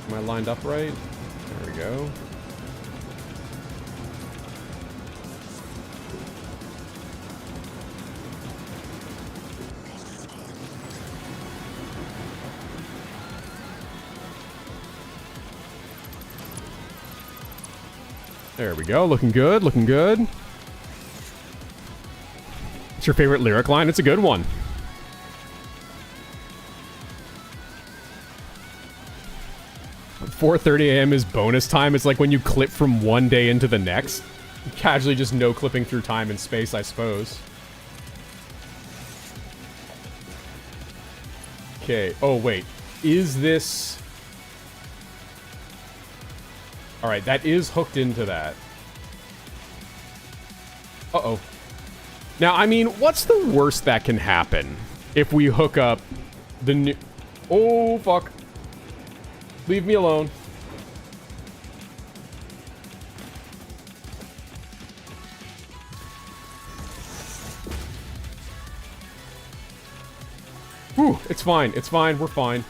Am I lined up right? There we go. There we go. Looking good. Looking good. What's your favorite lyric line? It's a good one. "4:30 a.m. is bonus time." It's like when you clip from one day into the next. Casually just no clipping through time and space, I suppose. Okay. Oh, wait. Is this... Alright, that is hooked into that. Uh-oh. Now, I mean, what's the worst that can happen if we hook up the new... Oh, fuck. Leave me alone. Whew, it's fine. It's fine. We're fine.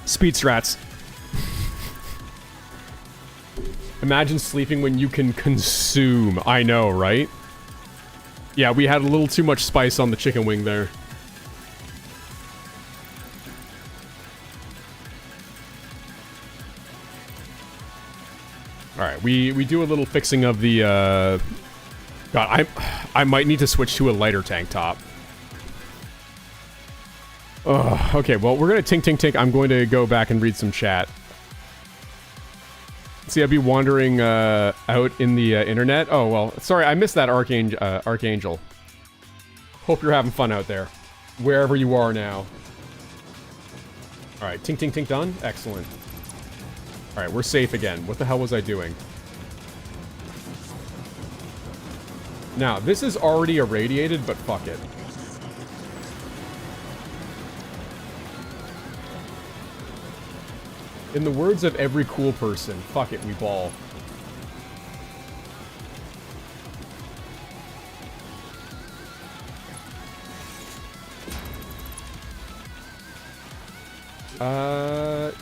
Speed strats. Imagine sleeping when you can consume. I know, right? Yeah, we had a little too much spice on the chicken wing there. Alright, we do a little fixing of the, God, I might need to switch to a lighter tank top. Ugh, okay, well, we're gonna tink, tink, tink. I'm going to go back and read some chat. See, I'd be wandering out in the internet. Oh, well, sorry, I missed that Archangel. Hope you're having fun out there. Wherever you are now. Alright, tink, tink, tink done? Excellent. Alright, we're safe again. What the hell was I doing? Now, this is already irradiated, but fuck it. In the words of every cool person, fuck it, we ball.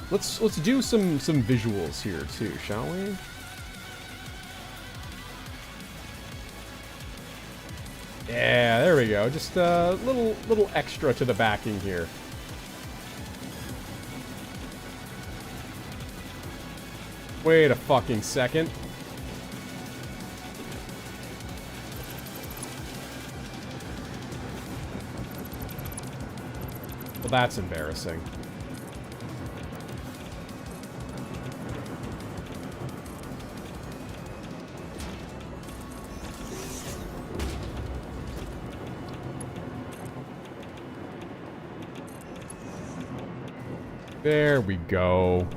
Let's do some visuals here too, shall we? Yeah, there we go. Just a little extra to the backing here. Wait a fucking second. Well, that's embarrassing. There we go.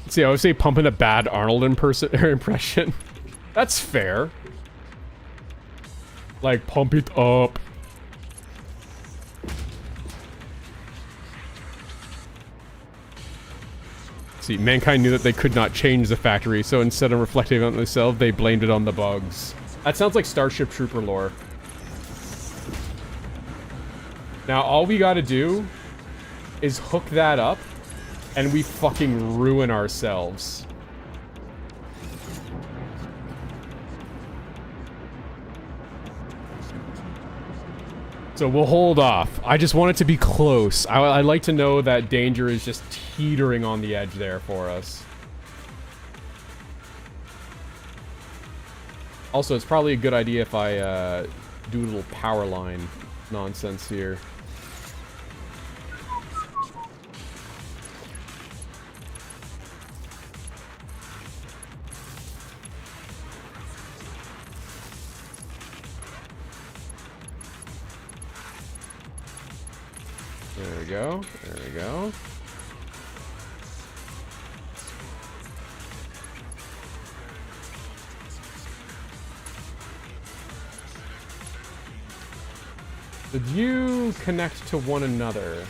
See, I would say pumping a bad Arnold impression. That's fair. Like, pump it up. See, mankind knew that they could not change the factory, so instead of reflecting on themselves, they blamed it on the bugs. That sounds like Starship Trooper lore. Now, all we gotta do is hook that up, and we fucking ruin ourselves. So we'll hold off. I just want it to be close. I like to know that danger is just teetering on the edge there for us. Also, it's probably a good idea if I do a little power line nonsense here. There we go. There we go. Did you connect to one another?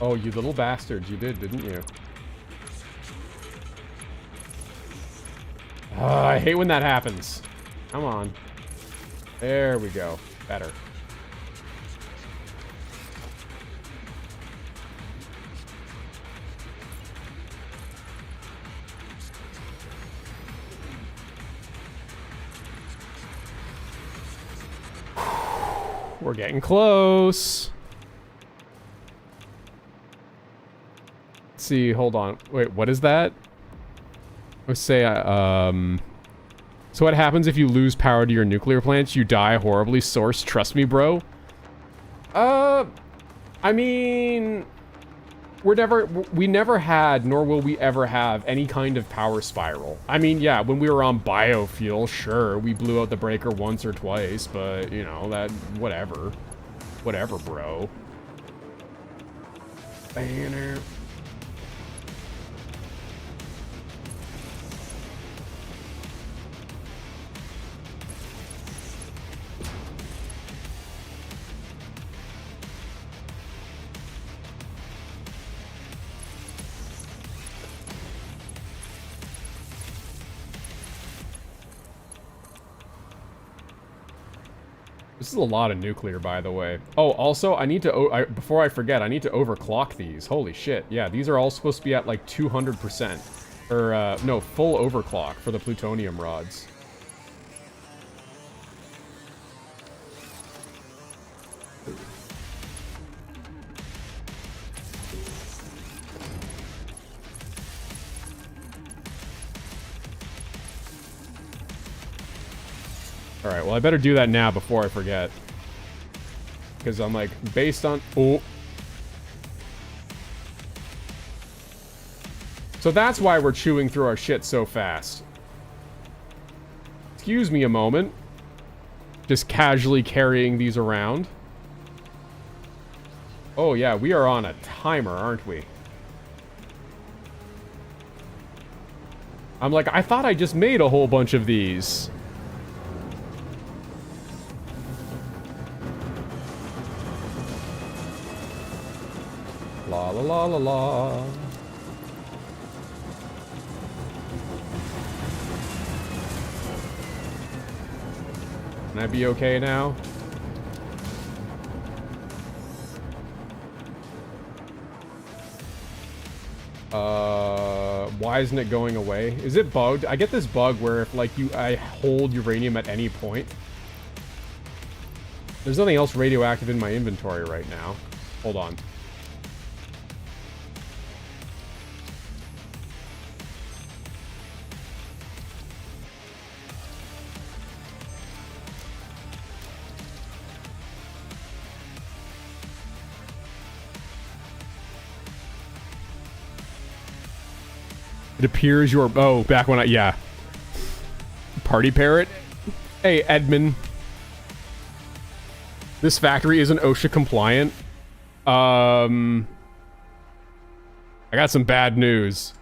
Oh, you little bastards. You did, didn't you? I hate when that happens. Come on. There we go. Better. We're getting close. Let's see, hold on. Wait, what is that? Let's say, so what happens if you lose power to your nuclear plants? You die horribly. Source, trust me, bro. I mean, we never had, nor will we ever have, any kind of power spiral. I mean, yeah, when we were on biofuel, sure, we blew out the breaker once or twice, but, you know, that, whatever. Whatever, bro. Banner. This is a lot of nuclear, by the way. Oh, also, I need to, before I forget, I need to overclock these. Holy shit. Yeah, these are all supposed to be at like 200%. Or, no, full overclock for the plutonium rods. Alright, well I better do that now before I forget. Because I'm like, based on... Oh. So that's why we're chewing through our shit so fast. Excuse me a moment. Just casually carrying these around. Oh yeah, we are on a timer, aren't we? I'm like, I thought I just made a whole bunch of these. La la la la la. Can I be okay now? Why isn't it going away? Is it bugged? I get this bug where if like I hold uranium at any point. There's nothing else radioactive in my inventory right now. Hold on. It appears you're... Oh, back when I... Yeah. Party Parrot? Hey, Edmund. This factory isn't OSHA compliant. I got some bad news.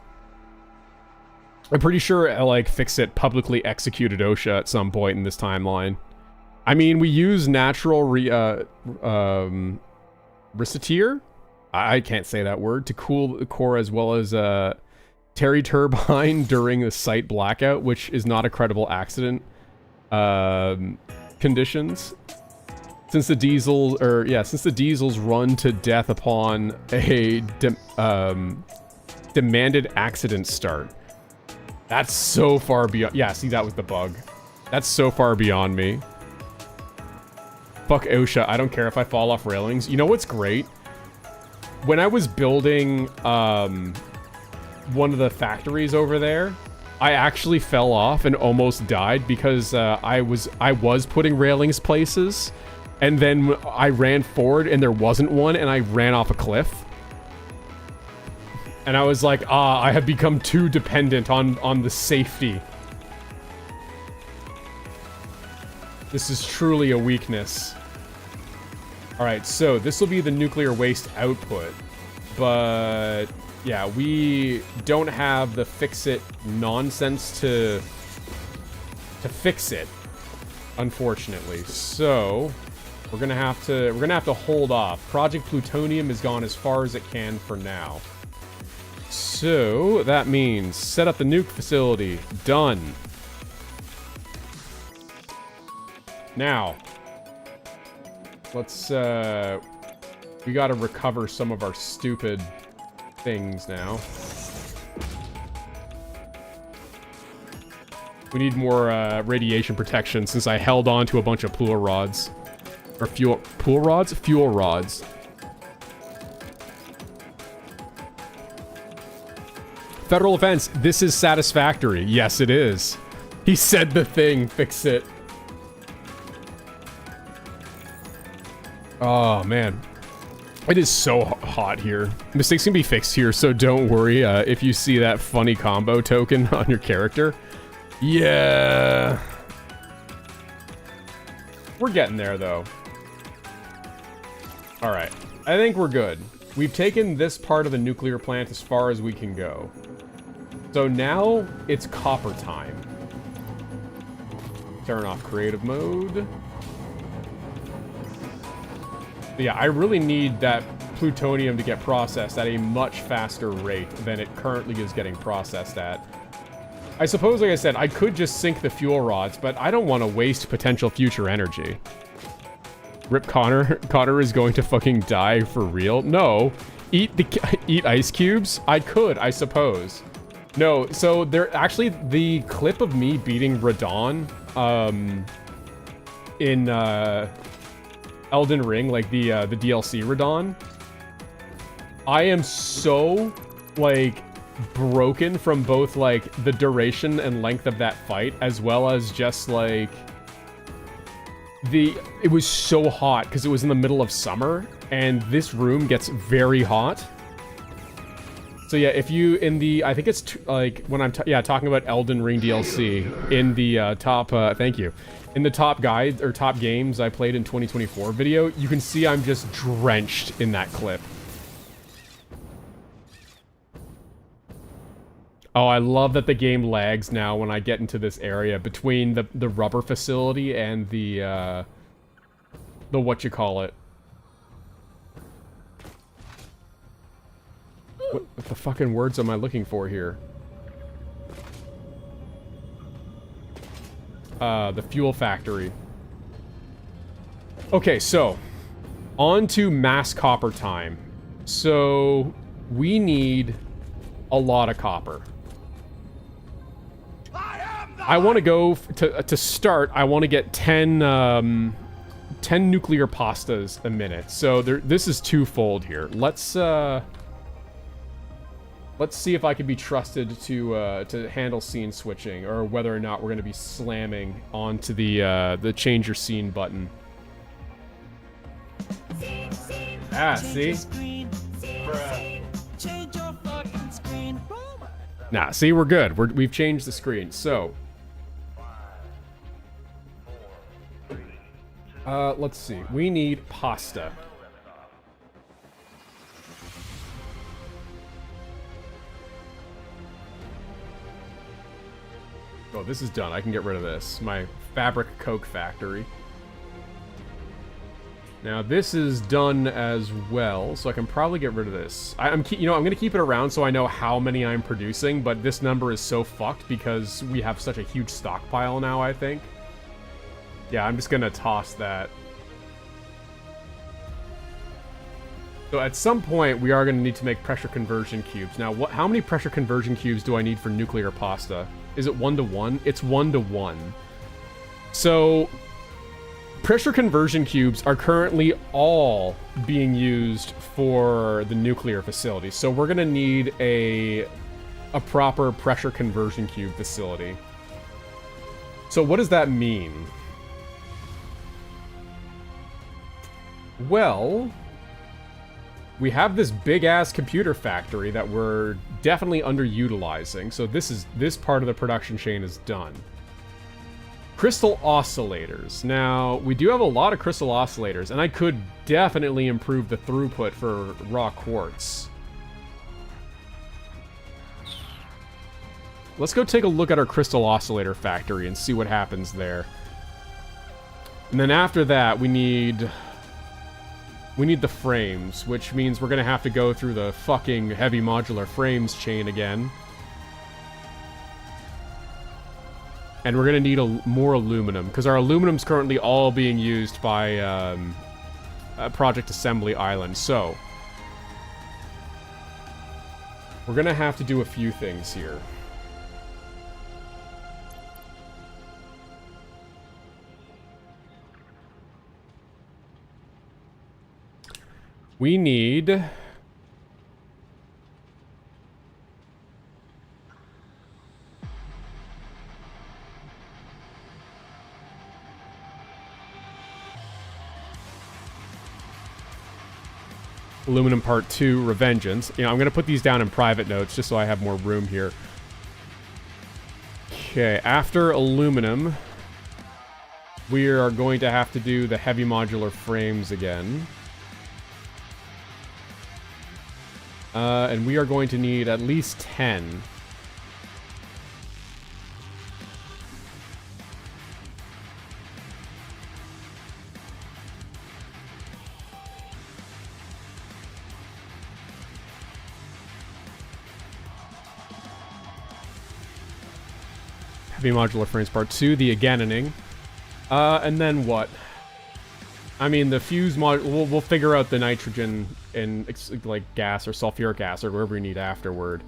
I'm pretty sure like Fix-It publicly executed OSHA at some point in this timeline. I mean, we use natural reciteer? I can't say that word. To cool the core as well as Terry turbine during the site blackout, which is not a credible accident conditions. Since the diesels run to death upon a demanded accident start. That's so far beyond. Yeah, see, that was the bug. That's so far beyond me. Fuck OSHA. I don't care if I fall off railings. You know what's great? When I was building one of the factories over there, I actually fell off and almost died because I was putting railings places, and then I ran forward and there wasn't one, and I ran off a cliff. And I was like, I have become too dependent on the safety. This is truly a weakness. Alright, so this will be the nuclear waste output. But yeah, we don't have the fix-it nonsense to fix it, unfortunately. So we're gonna have to hold off. Project Plutonium has gone as far as it can for now. So that means set up the nuke facility. Done. Now, let's we gotta recover some of our stupid things now. We need more radiation protection since I held on to a bunch of pool rods. Or pool rods? Fuel rods. Federal offense, this is satisfactory. Yes, it is. He said the thing, fix it. Oh, man. It is so hot here. Mistakes can be fixed here, so don't worry if you see that funny combo token on your character. Yeah. We're getting there, though. Alright. I think we're good. We've taken this part of the nuclear plant as far as we can go. So now, it's copper time. Turn off creative mode. Yeah, I really need that plutonium to get processed at a much faster rate than it currently is getting processed at. I suppose, like I said, I could just sink the fuel rods, but I don't want to waste potential future energy. Rip Connor. Connor is going to fucking die for real? No. Eat ice cubes? I could, I suppose. No, so there actually the clip of me beating Radon in Elden Ring, like the DLC Radon. I am so like broken from both like the duration and length of that fight as well as just like it was so hot because it was in the middle of summer and this room gets very hot. So yeah, if you in the I think it's like when I'm talking about Elden Ring DLC in the top thank you. In the top guide or top games I played in 2024 video, you can see I'm just drenched in that clip. Oh, I love that the game lags now when I get into this area between the rubber facility and the whatchamacallit. What the fucking words am I looking for here? The fuel factory. Okay, so on to mass copper time. So we need a lot of copper. I want to go to start. I want to get 10 nuclear pastas a minute. So this is twofold here. Let's see if I can be trusted to handle scene switching, or whether or not we're going to be slamming onto the change your scene button. See? Nah, see, we're good. We've changed the screen. So, let's see. We need pasta. Oh, this is done. I can get rid of this. My fabric coke factory. Now this is done as well, so I can probably get rid of this. I'm gonna keep it around so I know how many I'm producing, but this number is so fucked because we have such a huge stockpile now, I think. Yeah, I'm just gonna toss that. So at some point, we are gonna need to make pressure conversion cubes. Now, how many pressure conversion cubes do I need for nuclear pasta? Is it 1-to-1? It's 1-to-1. So pressure conversion cubes are currently all being used for the nuclear facility. So we're gonna need a proper pressure conversion cube facility. So what does that mean? Well, we have this big-ass computer factory that we're definitely underutilizing. So this part of the production chain is done. Crystal oscillators. Now, we do have a lot of crystal oscillators, and I could definitely improve the throughput for raw quartz. Let's go take a look at our crystal oscillator factory and see what happens there. And then after that, we need the frames, which means we're gonna have to go through the fucking heavy modular frames chain again. And we're gonna need more aluminum, because our aluminum's currently all being used by Project Assembly Island. So we're gonna have to do a few things here. We need Aluminum Part 2, Revengeance. You know, I'm going to put these down in private notes just so I have more room here. Okay, after aluminum, we are going to have to do the heavy modular frames again. And we are going to need at least 10. Heavy modular frames part 2, the againing. And then what? I mean, the fuse mod. We'll figure out the nitrogen and like gas or sulfuric acid or wherever we need afterward.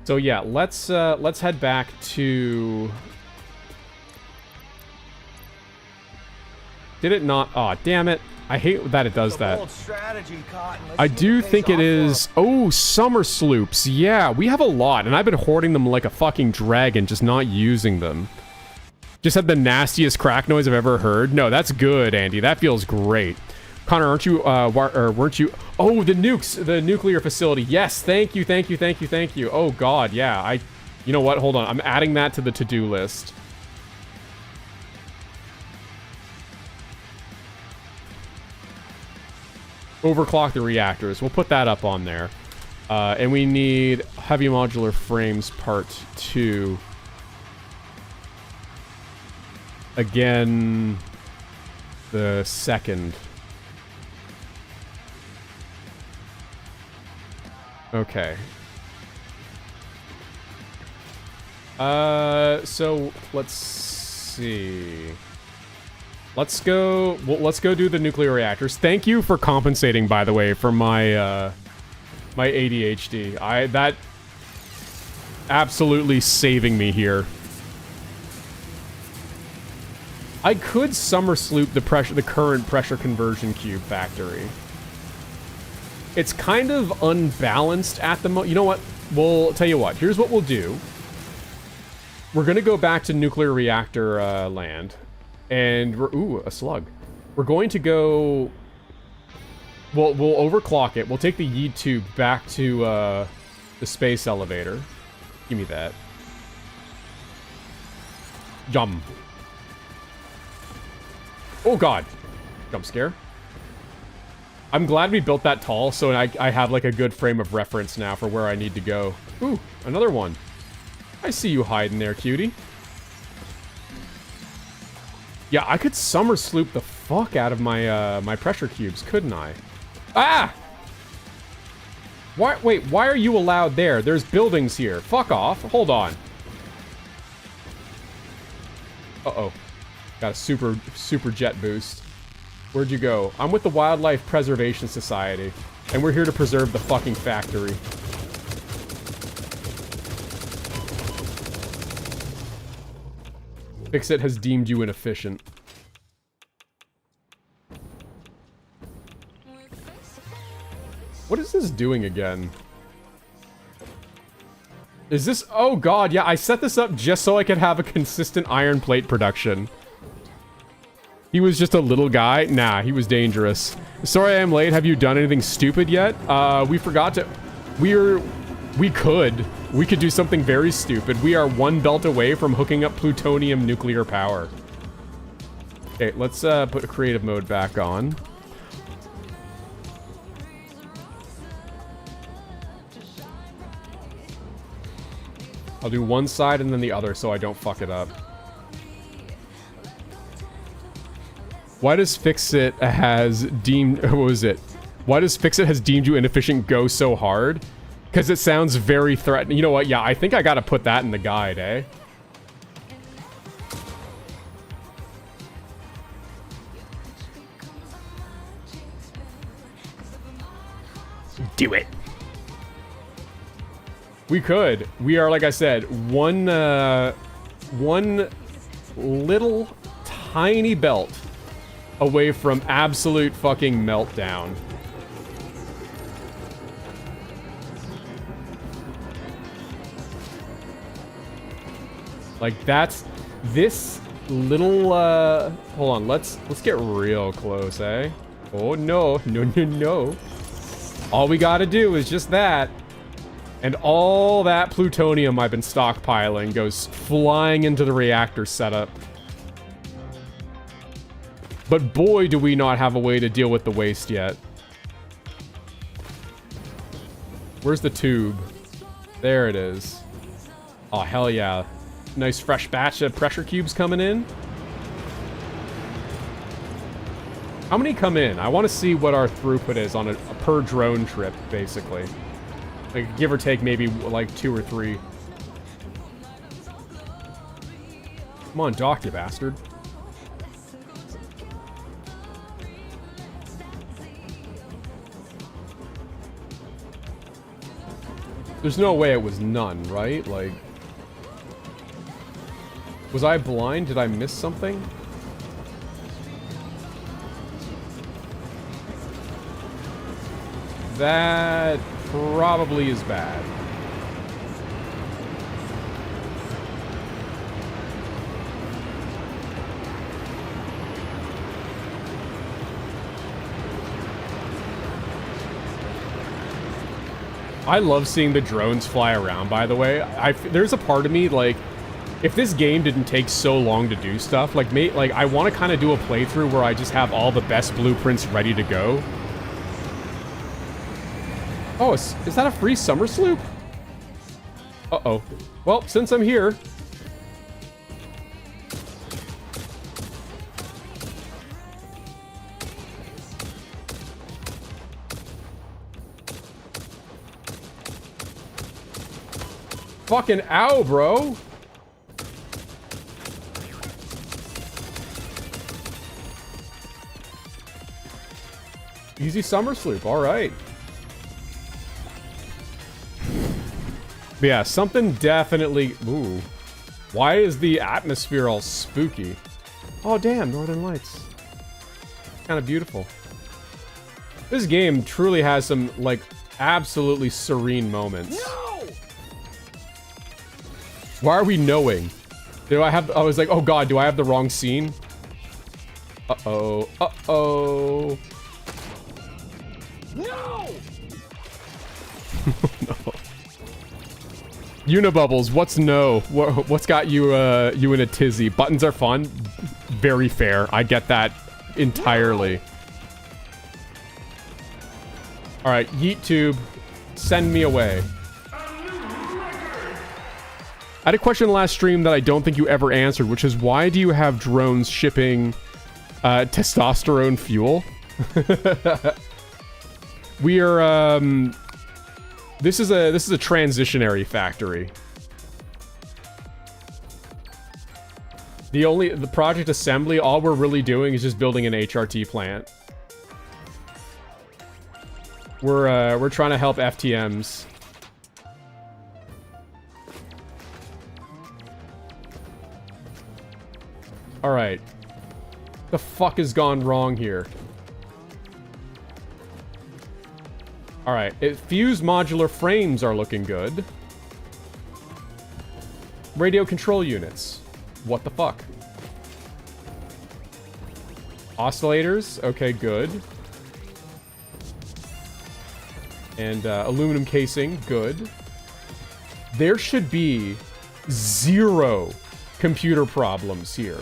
So yeah, let's head back to. Did it not? Aw, oh, damn it! I hate that it does that. I do think it is. Oh, summer sloops. Yeah, we have a lot, and I've been hoarding them like a fucking dragon, just not using them. Just had the nastiest crack noise I've ever heard. No, that's good, Andy. That feels great. Connor, aren't you, or weren't you? Oh, the nukes, the nuclear facility. Yes, thank you, thank you, thank you, thank you. Oh God, yeah. You know what? Hold on. I'm adding that to the to-do list. Overclock the reactors. We'll put that up on there. And we need heavy modular frames part 2. Again, the second. Okay. So let's see. Let's go. Well, let's go do the nuclear reactors. Thank you for compensating, by the way, for my my ADHD. That absolutely saving me here. I could summer sloop the current pressure conversion cube factory. It's kind of unbalanced at the moment. You know what? We'll tell you what. Here's what we'll do. We're gonna go back to nuclear reactor land. And we're, ooh, a slug. We're going to go. We'll overclock it. We'll take the yeet tube back to the space elevator. Give me that. Jump. Oh God, jump scare. I'm glad we built that tall, so I have like a good frame of reference now for where I need to go. Ooh, another one. I see you hiding there, cutie. Yeah, I could summer sloop the fuck out of my my pressure cubes, couldn't I? Ah! Why? Wait, why are you allowed there? There's buildings here. Fuck off. Hold on. Uh-oh. Got a super jet boost. Where'd you go? I'm with the Wildlife Preservation Society, and we're here to preserve the fucking factory. Fixit has deemed you inefficient. What is this doing again? Is this... Oh God, yeah, I set this up just so I could have a consistent iron plate production. He was just a little guy? Nah, he was dangerous. Sorry I am late. Have you done anything stupid yet? We forgot to... We could. We could do something very stupid. We are one belt away from hooking up plutonium nuclear power. Okay, let's put a creative mode back on. I'll do one side and then the other so I don't fuck it up. Why does Fixit has deemed... What was it? Why does Fixit has deemed you inefficient go so hard? Because it sounds very threatening. You know what? Yeah, I think I gotta put that in the guide, eh? Do it. We could. We are, like I said, one little tiny belt away from absolute fucking meltdown. Like that's this little hold on, let's get real close, eh? Oh no, no. All we gotta do is just that. And all that plutonium I've been stockpiling goes flying into the reactor setup. But boy, do we not have a way to deal with the waste yet. Where's the tube? There it is. Oh, hell yeah. Nice fresh batch of pressure cubes coming in. How many come in? I want to see what our throughput is on a per drone trip, basically. Like, give or take maybe, like, 2 or 3. Come on, dock, you bastard. There's no way it was none, right? Like... Was I blind? Did I miss something? That probably is bad. I love seeing the drones fly around, by the way. There's a part of me, like, if this game didn't take so long to do stuff, like I want to kind of do a playthrough where I just have all the best blueprints ready to go. Oh, is that a free summer sloop? Uh-oh. Well, since I'm here... Fucking ow, bro! Easy summer sloop, alright. But yeah, something definitely... Ooh. Why is the atmosphere all spooky? Oh, damn, Northern Lights. Kind of beautiful. This game truly has some, like, absolutely serene moments. No! Why are we knowing? I was like, oh god, do I have the wrong scene? Uh-oh. Uh-oh. No! No. Unibubbles, what's no? What's got you you in a tizzy? Buttons are fun. Very fair. I get that entirely. All right, Yeet Tube, send me away. I had a question in the last stream that I don't think you ever answered, which is why do you have drones shipping testosterone fuel? We are this is a transitionary factory. The project assembly, all we're really doing is just building an HRT plant. We're trying to help FTMs. All right. The fuck has gone wrong here? All right. Fused modular frames are looking good. Radio control units. What the fuck? Oscillators. Okay, good. And aluminum casing. Good. There should be 0 computer problems here.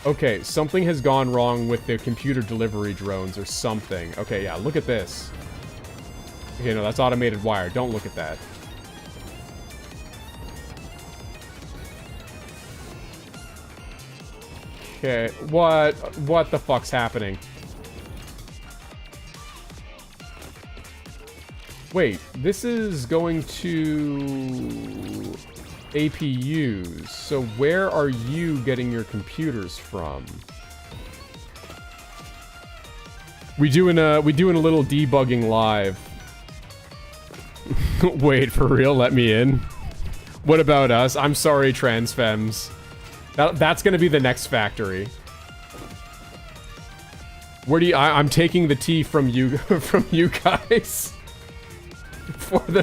Okay, something has gone wrong with the computer delivery drones or something. Okay, yeah, look at this. Okay, no, that's automated wire. Don't look at that. Okay, what the fuck's happening? Wait, this is going to APUs. So where are you getting your computers from? We doing a little debugging live. Wait, for real? Let me in. What about us? I'm sorry, trans femmes. That's gonna be the next factory. Where do you? I'm taking the tea from you, from you guys. for the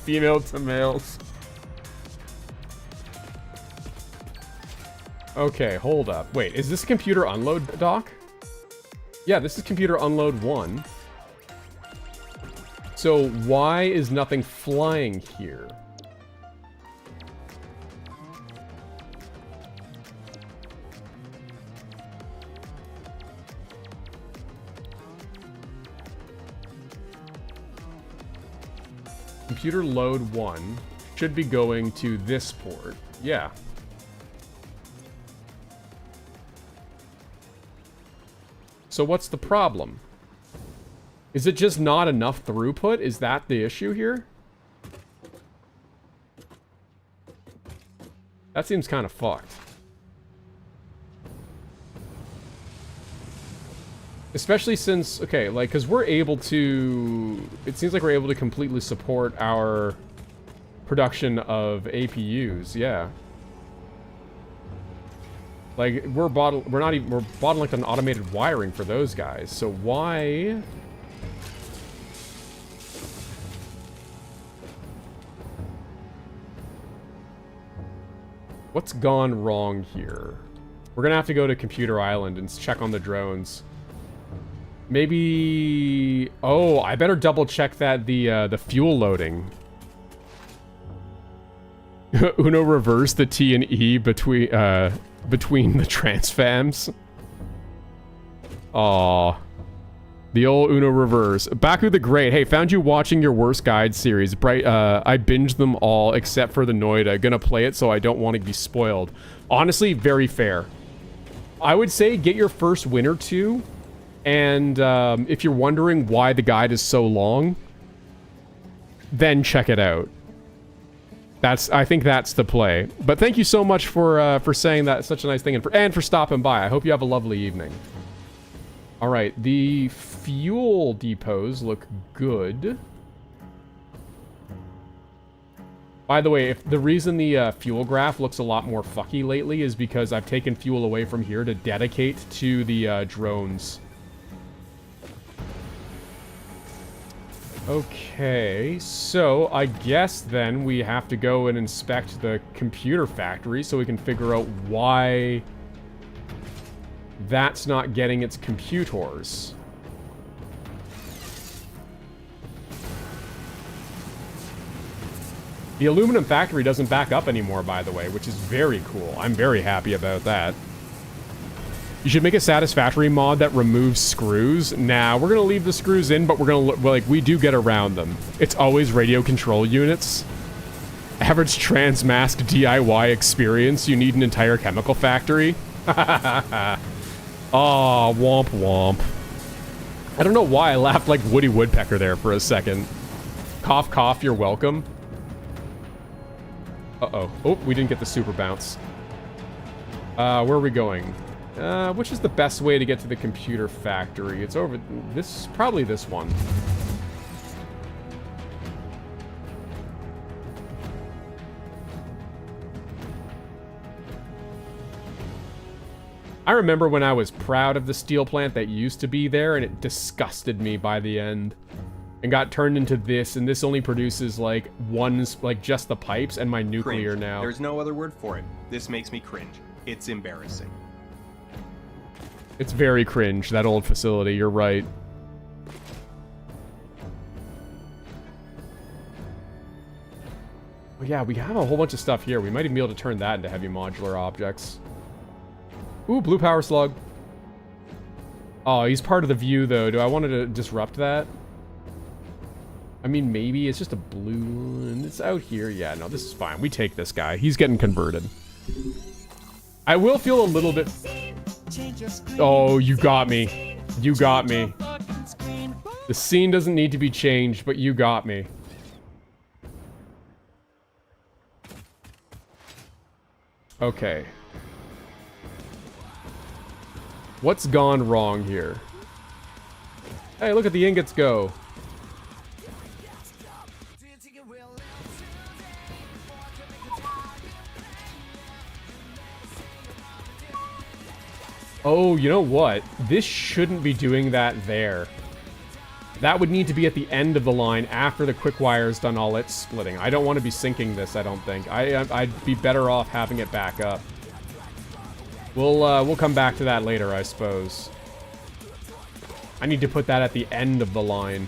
female to males. Okay, hold up. Wait, is this computer unload dock? Yeah, this is computer unload 1. So why is nothing flying here? Computer load 1 should be going to this port. Yeah. So what's the problem? Is it just not enough throughput? Is that the issue here? That seems kind of fucked. Especially since, okay, like, because we're able to... It seems like we're able to completely support our production of APUs, yeah. Like, we're bottlenecked on automated wiring for those guys, so why... What's gone wrong here? We're gonna have to go to Computer Island and check on the drones. Maybe... Oh, I better double check that the fuel loading. Uno reverse the T and E between the trans fams. Aw. The old Uno reverse. Baku the Great. Hey, found you watching your worst guide series. I binged them all except for the Noida. Gonna play it so I don't want to be spoiled. Honestly, very fair. I would say get your first win or two. And if you're wondering why the guide is so long, then check it out. I think that's the play. But thank you so much for saying that. Such a nice thing, and for stopping by. I hope you have a lovely evening. All right, the fuel depots look good. By the way, if the reason the fuel graph looks a lot more fucky lately is because I've taken fuel away from here to dedicate to the drones. Okay, so I guess then we have to go and inspect the computer factory so we can figure out why that's not getting its computers. The aluminum factory doesn't back up anymore, by the way, which is very cool. I'm very happy about that. You should make a Satisfactory mod that removes screws. Nah, we're gonna leave the screws in, but we're gonna, like, we do get around them. It's always radio control units. Average trans mask DIY experience. You need an entire chemical factory. Aw, womp womp. I don't know why I laughed like Woody Woodpecker there for a second. Cough, cough, you're welcome. Uh-oh. Oh, we didn't get the super bounce. Where are we going? Which is the best way to get to the computer factory? It's over... This... Probably this one. I remember when I was proud of the steel plant that used to be there, and it disgusted me by the end. And got turned into this, and this only produces, like, just the pipes and my nuclear cringe. now. There's no other word for it. This makes me cringe. It's embarrassing. It's very cringe, that old facility, you're right. yeah, we have a whole bunch of stuff here. We might even be able to turn that into heavy modular objects. Ooh, blue power slug. Oh, he's part of the view, though. Do I want to disrupt that? I mean, maybe. It's just a blue, and it's out here. Yeah, no, this is fine. We take this guy. He's getting converted. I will feel a little bit... Oh, you got me. You got me. The scene doesn't need to be changed, but you got me. Okay. What's gone wrong here? Hey, look at the ingots go. Oh, you know what? This shouldn't be doing that there. That would need to be at the end of the line after the quick wire's done all its splitting. I don't want to be syncing this, I don't think. I'd be better off having it back up. We'll come back to that later, I suppose. I need to put that at the end of the line.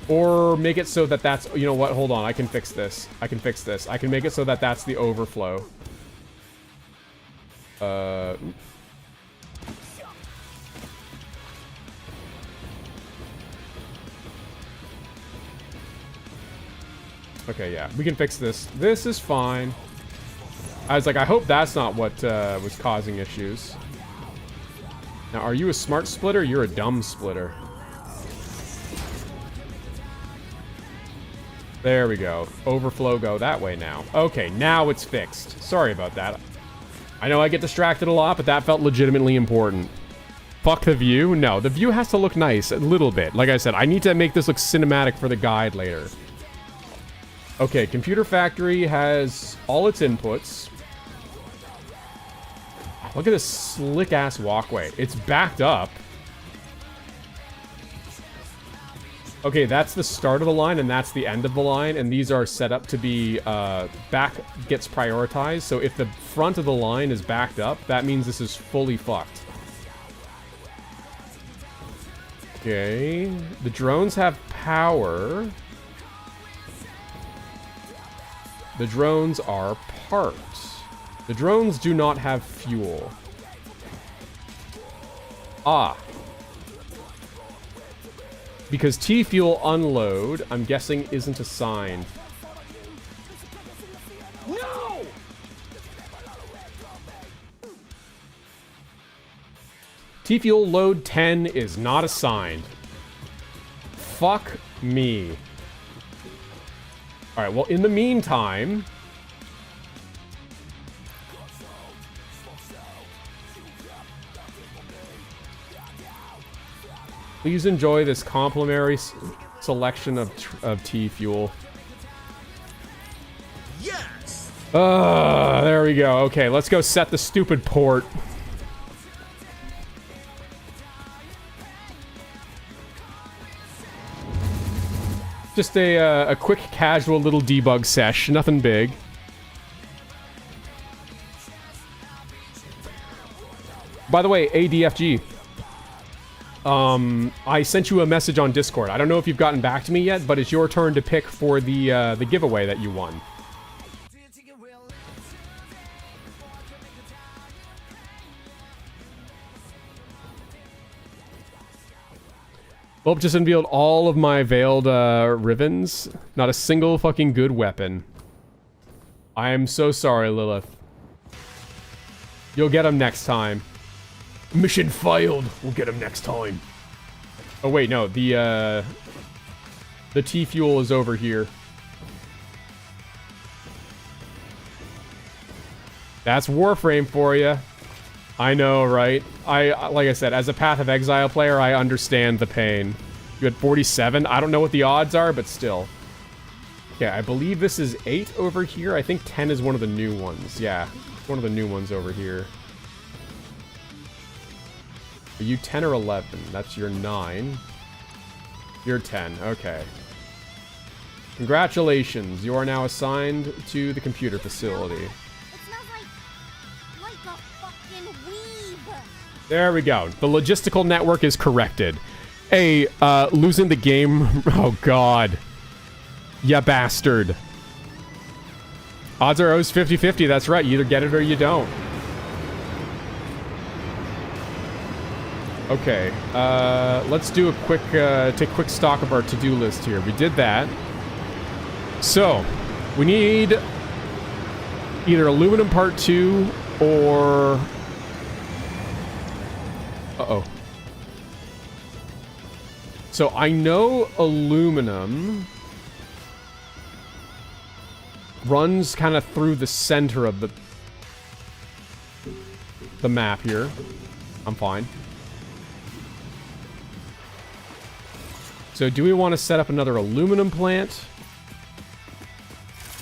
Or make it so that that's... You know what? Hold on. I can fix this. I can fix this. I can make it so that that's the overflow. Okay, yeah. We can fix this. This is fine. I was like, I hope that's not what was causing issues. Now, are you a smart splitter? You're a dumb splitter. There we go. Overflow go that way now. Okay, now it's fixed. Sorry about that. I know I get distracted a lot, but that felt legitimately important. Fuck the view? No, the view has to look nice a little bit. Like I said, I need to make this look cinematic for the guide later. Okay, Computer Factory has all its inputs. Look at this slick-ass walkway. It's backed up. Okay, that's the start of the line, and that's the end of the line, and these are set up to be, back gets prioritized, so if the front of the line is backed up, that means this is fully fucked. Okay, the drones have power. The drones are parked. The drones do not have fuel. Ah. Because T-fuel unload, I'm guessing, isn't assigned. No! T-fuel load 10 is not assigned. Fuck me. Alright, well, in the meantime... Please enjoy this complimentary selection of T-fuel. Yes! There we go. Okay, let's go set the stupid port. Just a quick, casual little debug sesh. Nothing big. By the way, ADFG. I sent you a message on Discord. I don't know if you've gotten back to me yet, but it's your turn to pick for the giveaway that you won. Well, just unveiled all of my veiled Rivens. Not a single fucking good weapon. I am so sorry, Lilith. You'll get them next time. Mission failed. We'll get him next time. Oh wait, no. The T-fuel is over here. That's Warframe for you. I know, right? Like I said, as a Path of Exile player, I understand the pain. You had 47. I don't know what the odds are, but still. Okay, I believe this is 8 over here. I think 10 is one of the new ones. Yeah, one of the new ones over here. Are you 10 or 11? That's your 9. You're 10. Okay. Congratulations. You are now assigned to the computer facility. It smells like a fucking weeb. There we go. The logistical network is corrected. Hey, losing the game. Oh, God. Ya bastard. Odds are always 50-50, that's right. You either get it or you don't. Okay, let's do a quick, take quick stock of our to-do list here. We did that. So, we need either aluminum part 2 or... Uh-oh. So, I know aluminum runs kind of through the center of the map here. I'm fine. So do we want to set up another aluminum plant?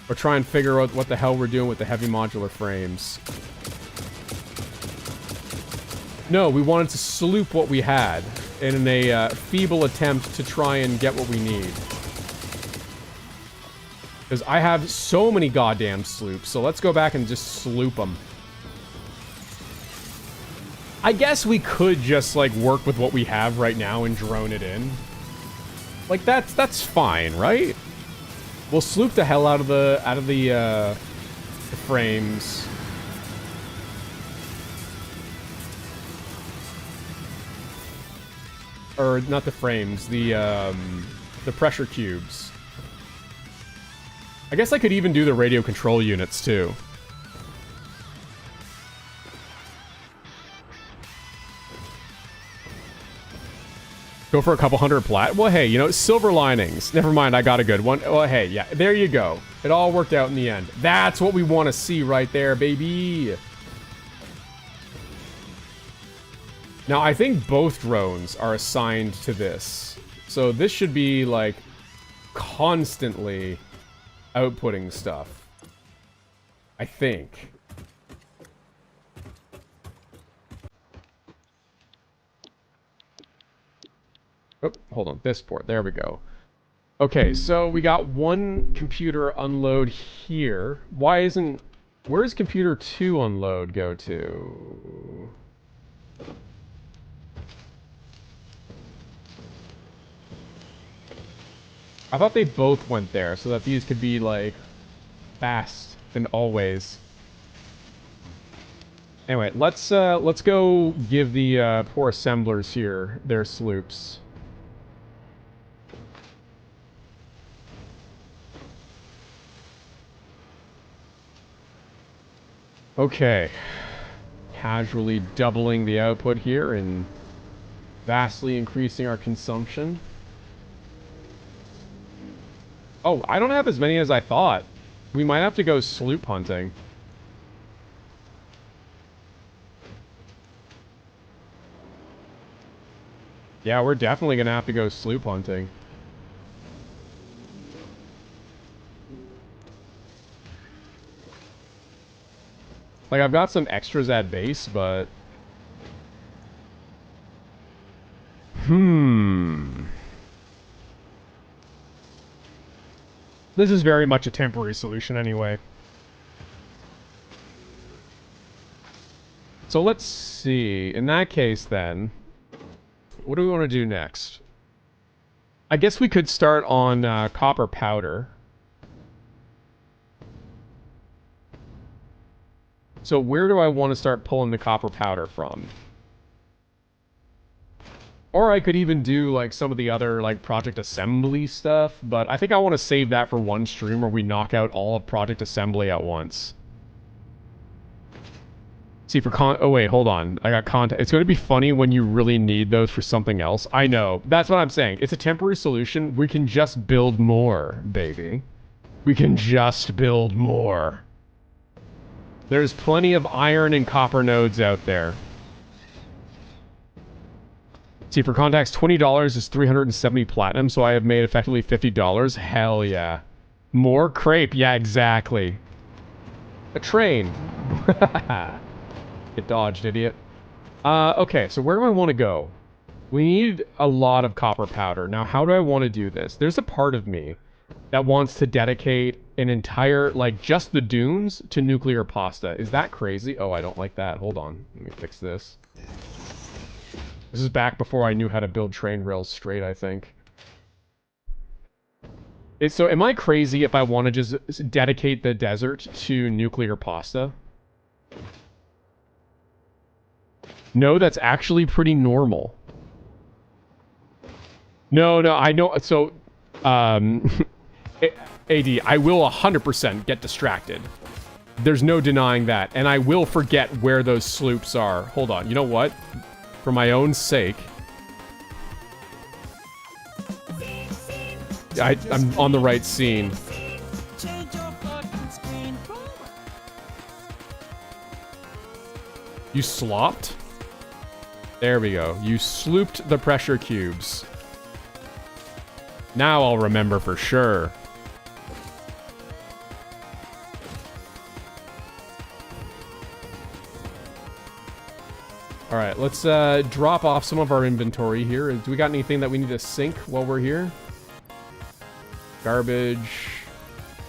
Or try and figure out what the hell we're doing with the heavy modular frames? No, we wanted to sloop what we had in a feeble attempt to try and get what we need. Because I have so many goddamn sloops, so let's go back and just sloop them. I guess we could just, like, work with what we have right now and drone it in. Like, that's fine, right? We'll sloop the hell out of the frames. Or, not the frames, the pressure cubes. I guess I could even do the radio control units, too. Go for a couple hundred plat. Well, hey, you know, silver linings. Never mind, I got a good one. Well, hey, yeah, there you go. It all worked out in the end. That's what we want to see right there, baby. Now, I think both drones are assigned to this. So this should be, like, constantly outputting stuff. I think. Oh, hold on. This port. There we go. Okay, so we got one computer unload here. Why isn't... Where does computer 2 unload go to? I thought they both went there, so that these could be, like, fast and always. Anyway, let's go give the poor assemblers here their sloops. Okay. Casually doubling the output here and vastly increasing our consumption. Oh, I don't have as many as I thought. We might have to go sloop hunting. Yeah, we're definitely gonna have to go sloop hunting. Like, I've got some extras at base, but... This is very much a temporary solution anyway. So let's see. In that case, then, what do we want to do next? I guess we could start on copper powder. So where do I want to start pulling the copper powder from? Or I could even do, like, some of the other, like, project assembly stuff, but I think I want to save that for one stream where we knock out all of project assembly at once. See, for oh wait, hold on. I got content. It's going to be funny when you really need those for something else. I know. That's what I'm saying. It's a temporary solution. We can just build more, baby. We can just build more. There's plenty of iron and copper nodes out there. See, for context, $20 is 370 platinum, so I have made effectively $50. Hell yeah. More crepe. Yeah, exactly. A train. Get dodged, idiot. Okay, so where do I want to go? We need a lot of copper powder. Now, how do I want to do this? There's a part of me that wants to dedicate an entire, like, just the dunes to nuclear pasta. Is that crazy? Oh, I don't like that. Hold on. Let me fix this. This is back before I knew how to build train rails straight, I think. So am I crazy if I want to just dedicate the desert to nuclear pasta? No, that's actually pretty normal. No, I know. So, AD, I will 100% get distracted. There's no denying that. And I will forget where those sloops are. Hold on. You know what? For my own sake. I'm on the right scene. You slopped? There we go. You slooped the pressure cubes. Now I'll remember for sure. Alright, let's drop off some of our inventory here. Do we got anything that we need to sink while we're here? Garbage.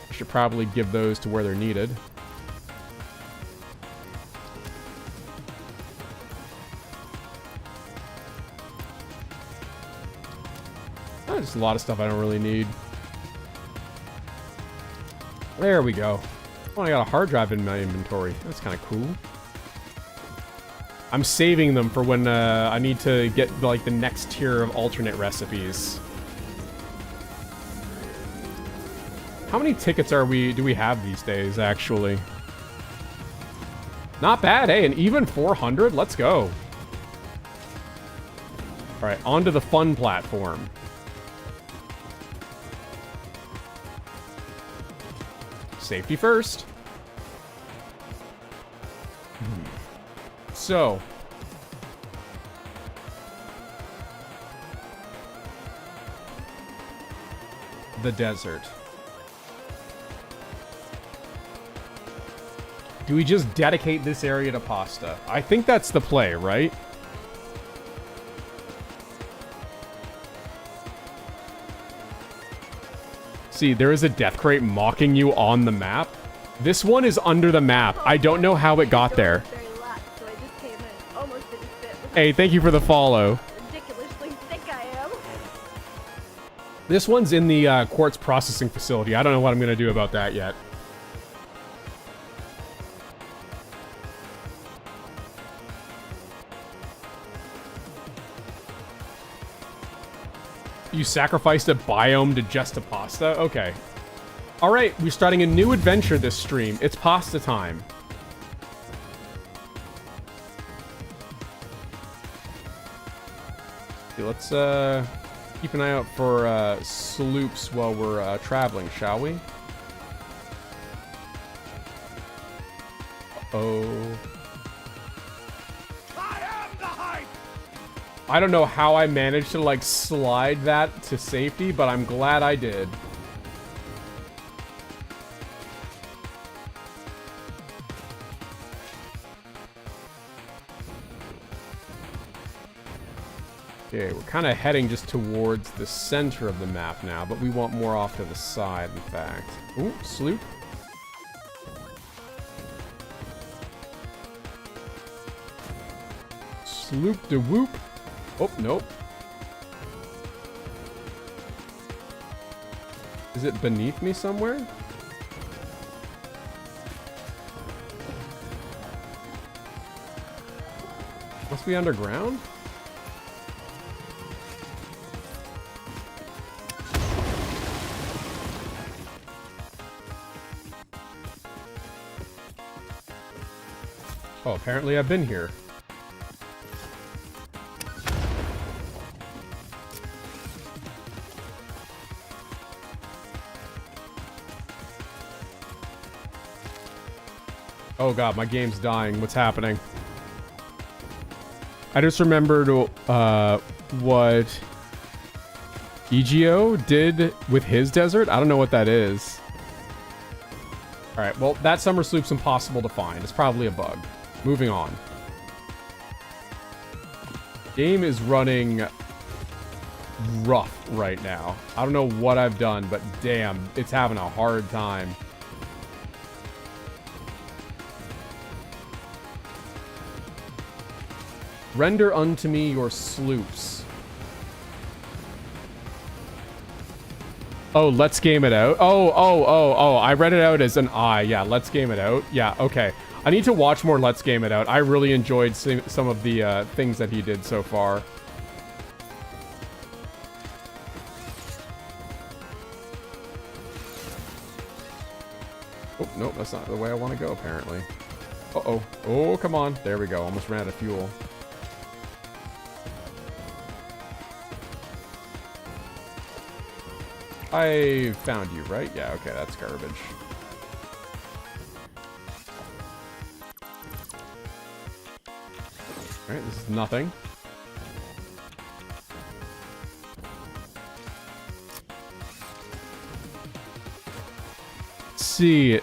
I should probably give those to where they're needed. Oh, just a lot of stuff I don't really need. There we go. Oh, I got a hard drive in my inventory. That's kind of cool. I'm saving them for when I need to get like the next tier of alternate recipes. How many tickets do we have these days, actually? Not bad, eh? An even 400? Let's go. Alright, onto the fun platform. Safety first. So. The desert. Do we just dedicate this area to pasta? I think that's the play, right? See, there is a death crate mocking you on the map. This one is under the map. I don't know how it got there. Hey, thank you for the follow. Ridiculously thick I am. This one's in the quartz processing facility. I don't know what I'm going to do about that yet. You sacrificed a biome to just a pasta? Okay. Alright, we're starting a new adventure this stream. It's pasta time. Okay, let's keep an eye out for sloops while we're traveling, shall we? Uh-oh. I don't know how I managed to, like, slide that to safety, but I'm glad I did. Okay, we're kind of heading just towards the center of the map now, but we want more off to the side, in fact. Ooh, sloop. Sloop de whoop. Oh, nope. Is it beneath me somewhere? Must be underground? Oh, apparently I've been here. Oh god, my game's dying. What's happening? I just remembered what EGO did with his desert. I don't know what that is. Alright, well, that summer sloop's impossible to find. It's probably a bug. Moving on. Game is running rough right now. I don't know what I've done, but damn, it's having a hard time. Render unto me your sloops. Oh, let's game it out. Oh. I read it out as an I. Yeah, let's game it out. Yeah, okay. I need to watch more Let's Game It Out. I really enjoyed some of the things that he did so far. Oh, nope, that's not the way I want to go, apparently. Uh-oh. Oh, come on. There we go. Almost ran out of fuel. I found you, right? Yeah, okay, that's garbage. Alright, this is nothing. Let's see.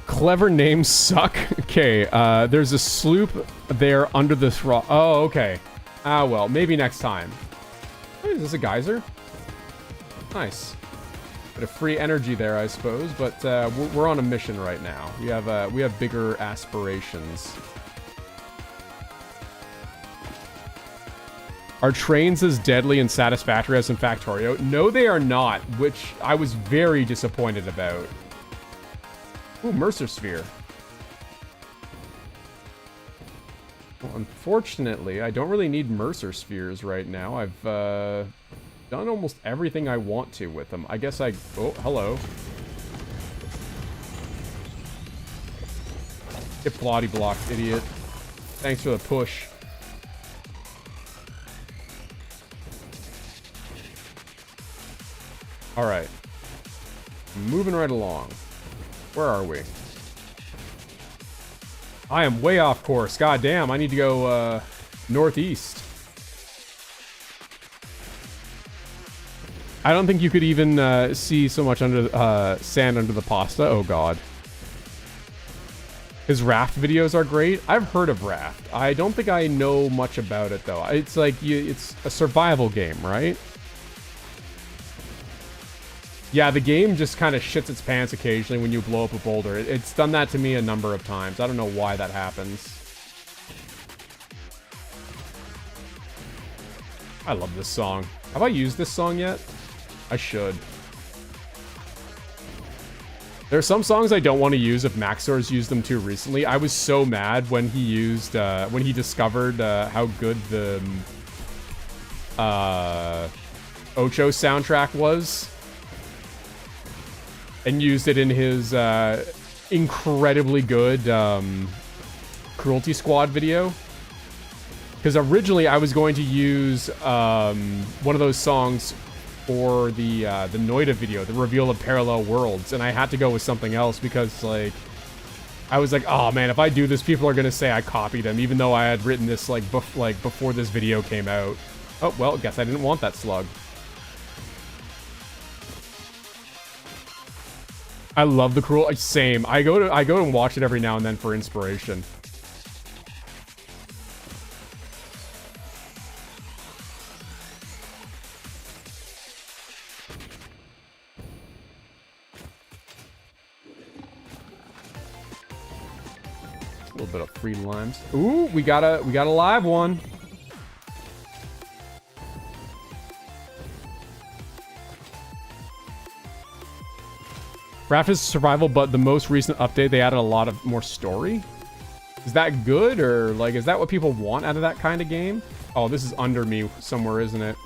Clever names suck. Okay, there's a sloop there under this rock. Oh, okay. Ah, well, maybe next time. Hey, is this a geyser? Nice. Bit of free energy there, I suppose, but we're on a mission right now. We have bigger aspirations. Are trains as deadly and satisfactory as in Factorio? No, they are not, which I was very disappointed about. Ooh, Mercer Sphere. Well, unfortunately, I don't really need Mercer Spheres right now. I've done almost everything I want to with them. I guess I... Oh, hello. Get bloody blocked, idiot. Thanks for the push. Alright. Moving right along. Where are we? I am way off course. God damn, I need to go northeast. I don't think you could even see so much under sand under the pasta. Oh god. His raft videos are great. I've heard of raft. I don't think I know much about it though. It's like it's a survival game, right? Yeah, the game just kind of shits its pants occasionally when you blow up a boulder. It's done that to me a number of times. I don't know why that happens. I love this song. Have I used this song yet? I should. There are some songs I don't want to use if Maxor's used them too recently. I was so mad when he used, when he discovered how good the Ocho soundtrack was. And used it in his incredibly good Cruelty Squad video. Because originally I was going to use one of those songs for the Noida video, the reveal of Parallel Worlds, and I had to go with something else because, like, I was like, oh man, if I do this, people are gonna say I copied him, even though I had written this like before this video came out. Oh well, guess I didn't want that slug. I love the Cruel. Same. I go and watch it every now and then for inspiration. A little bit of free limes. Ooh, we got a live one. Raft is survival, but the most recent update, they added a lot of more story. Is that good, or, like, is that what people want out of that kind of game? Oh, this is under me somewhere, isn't it?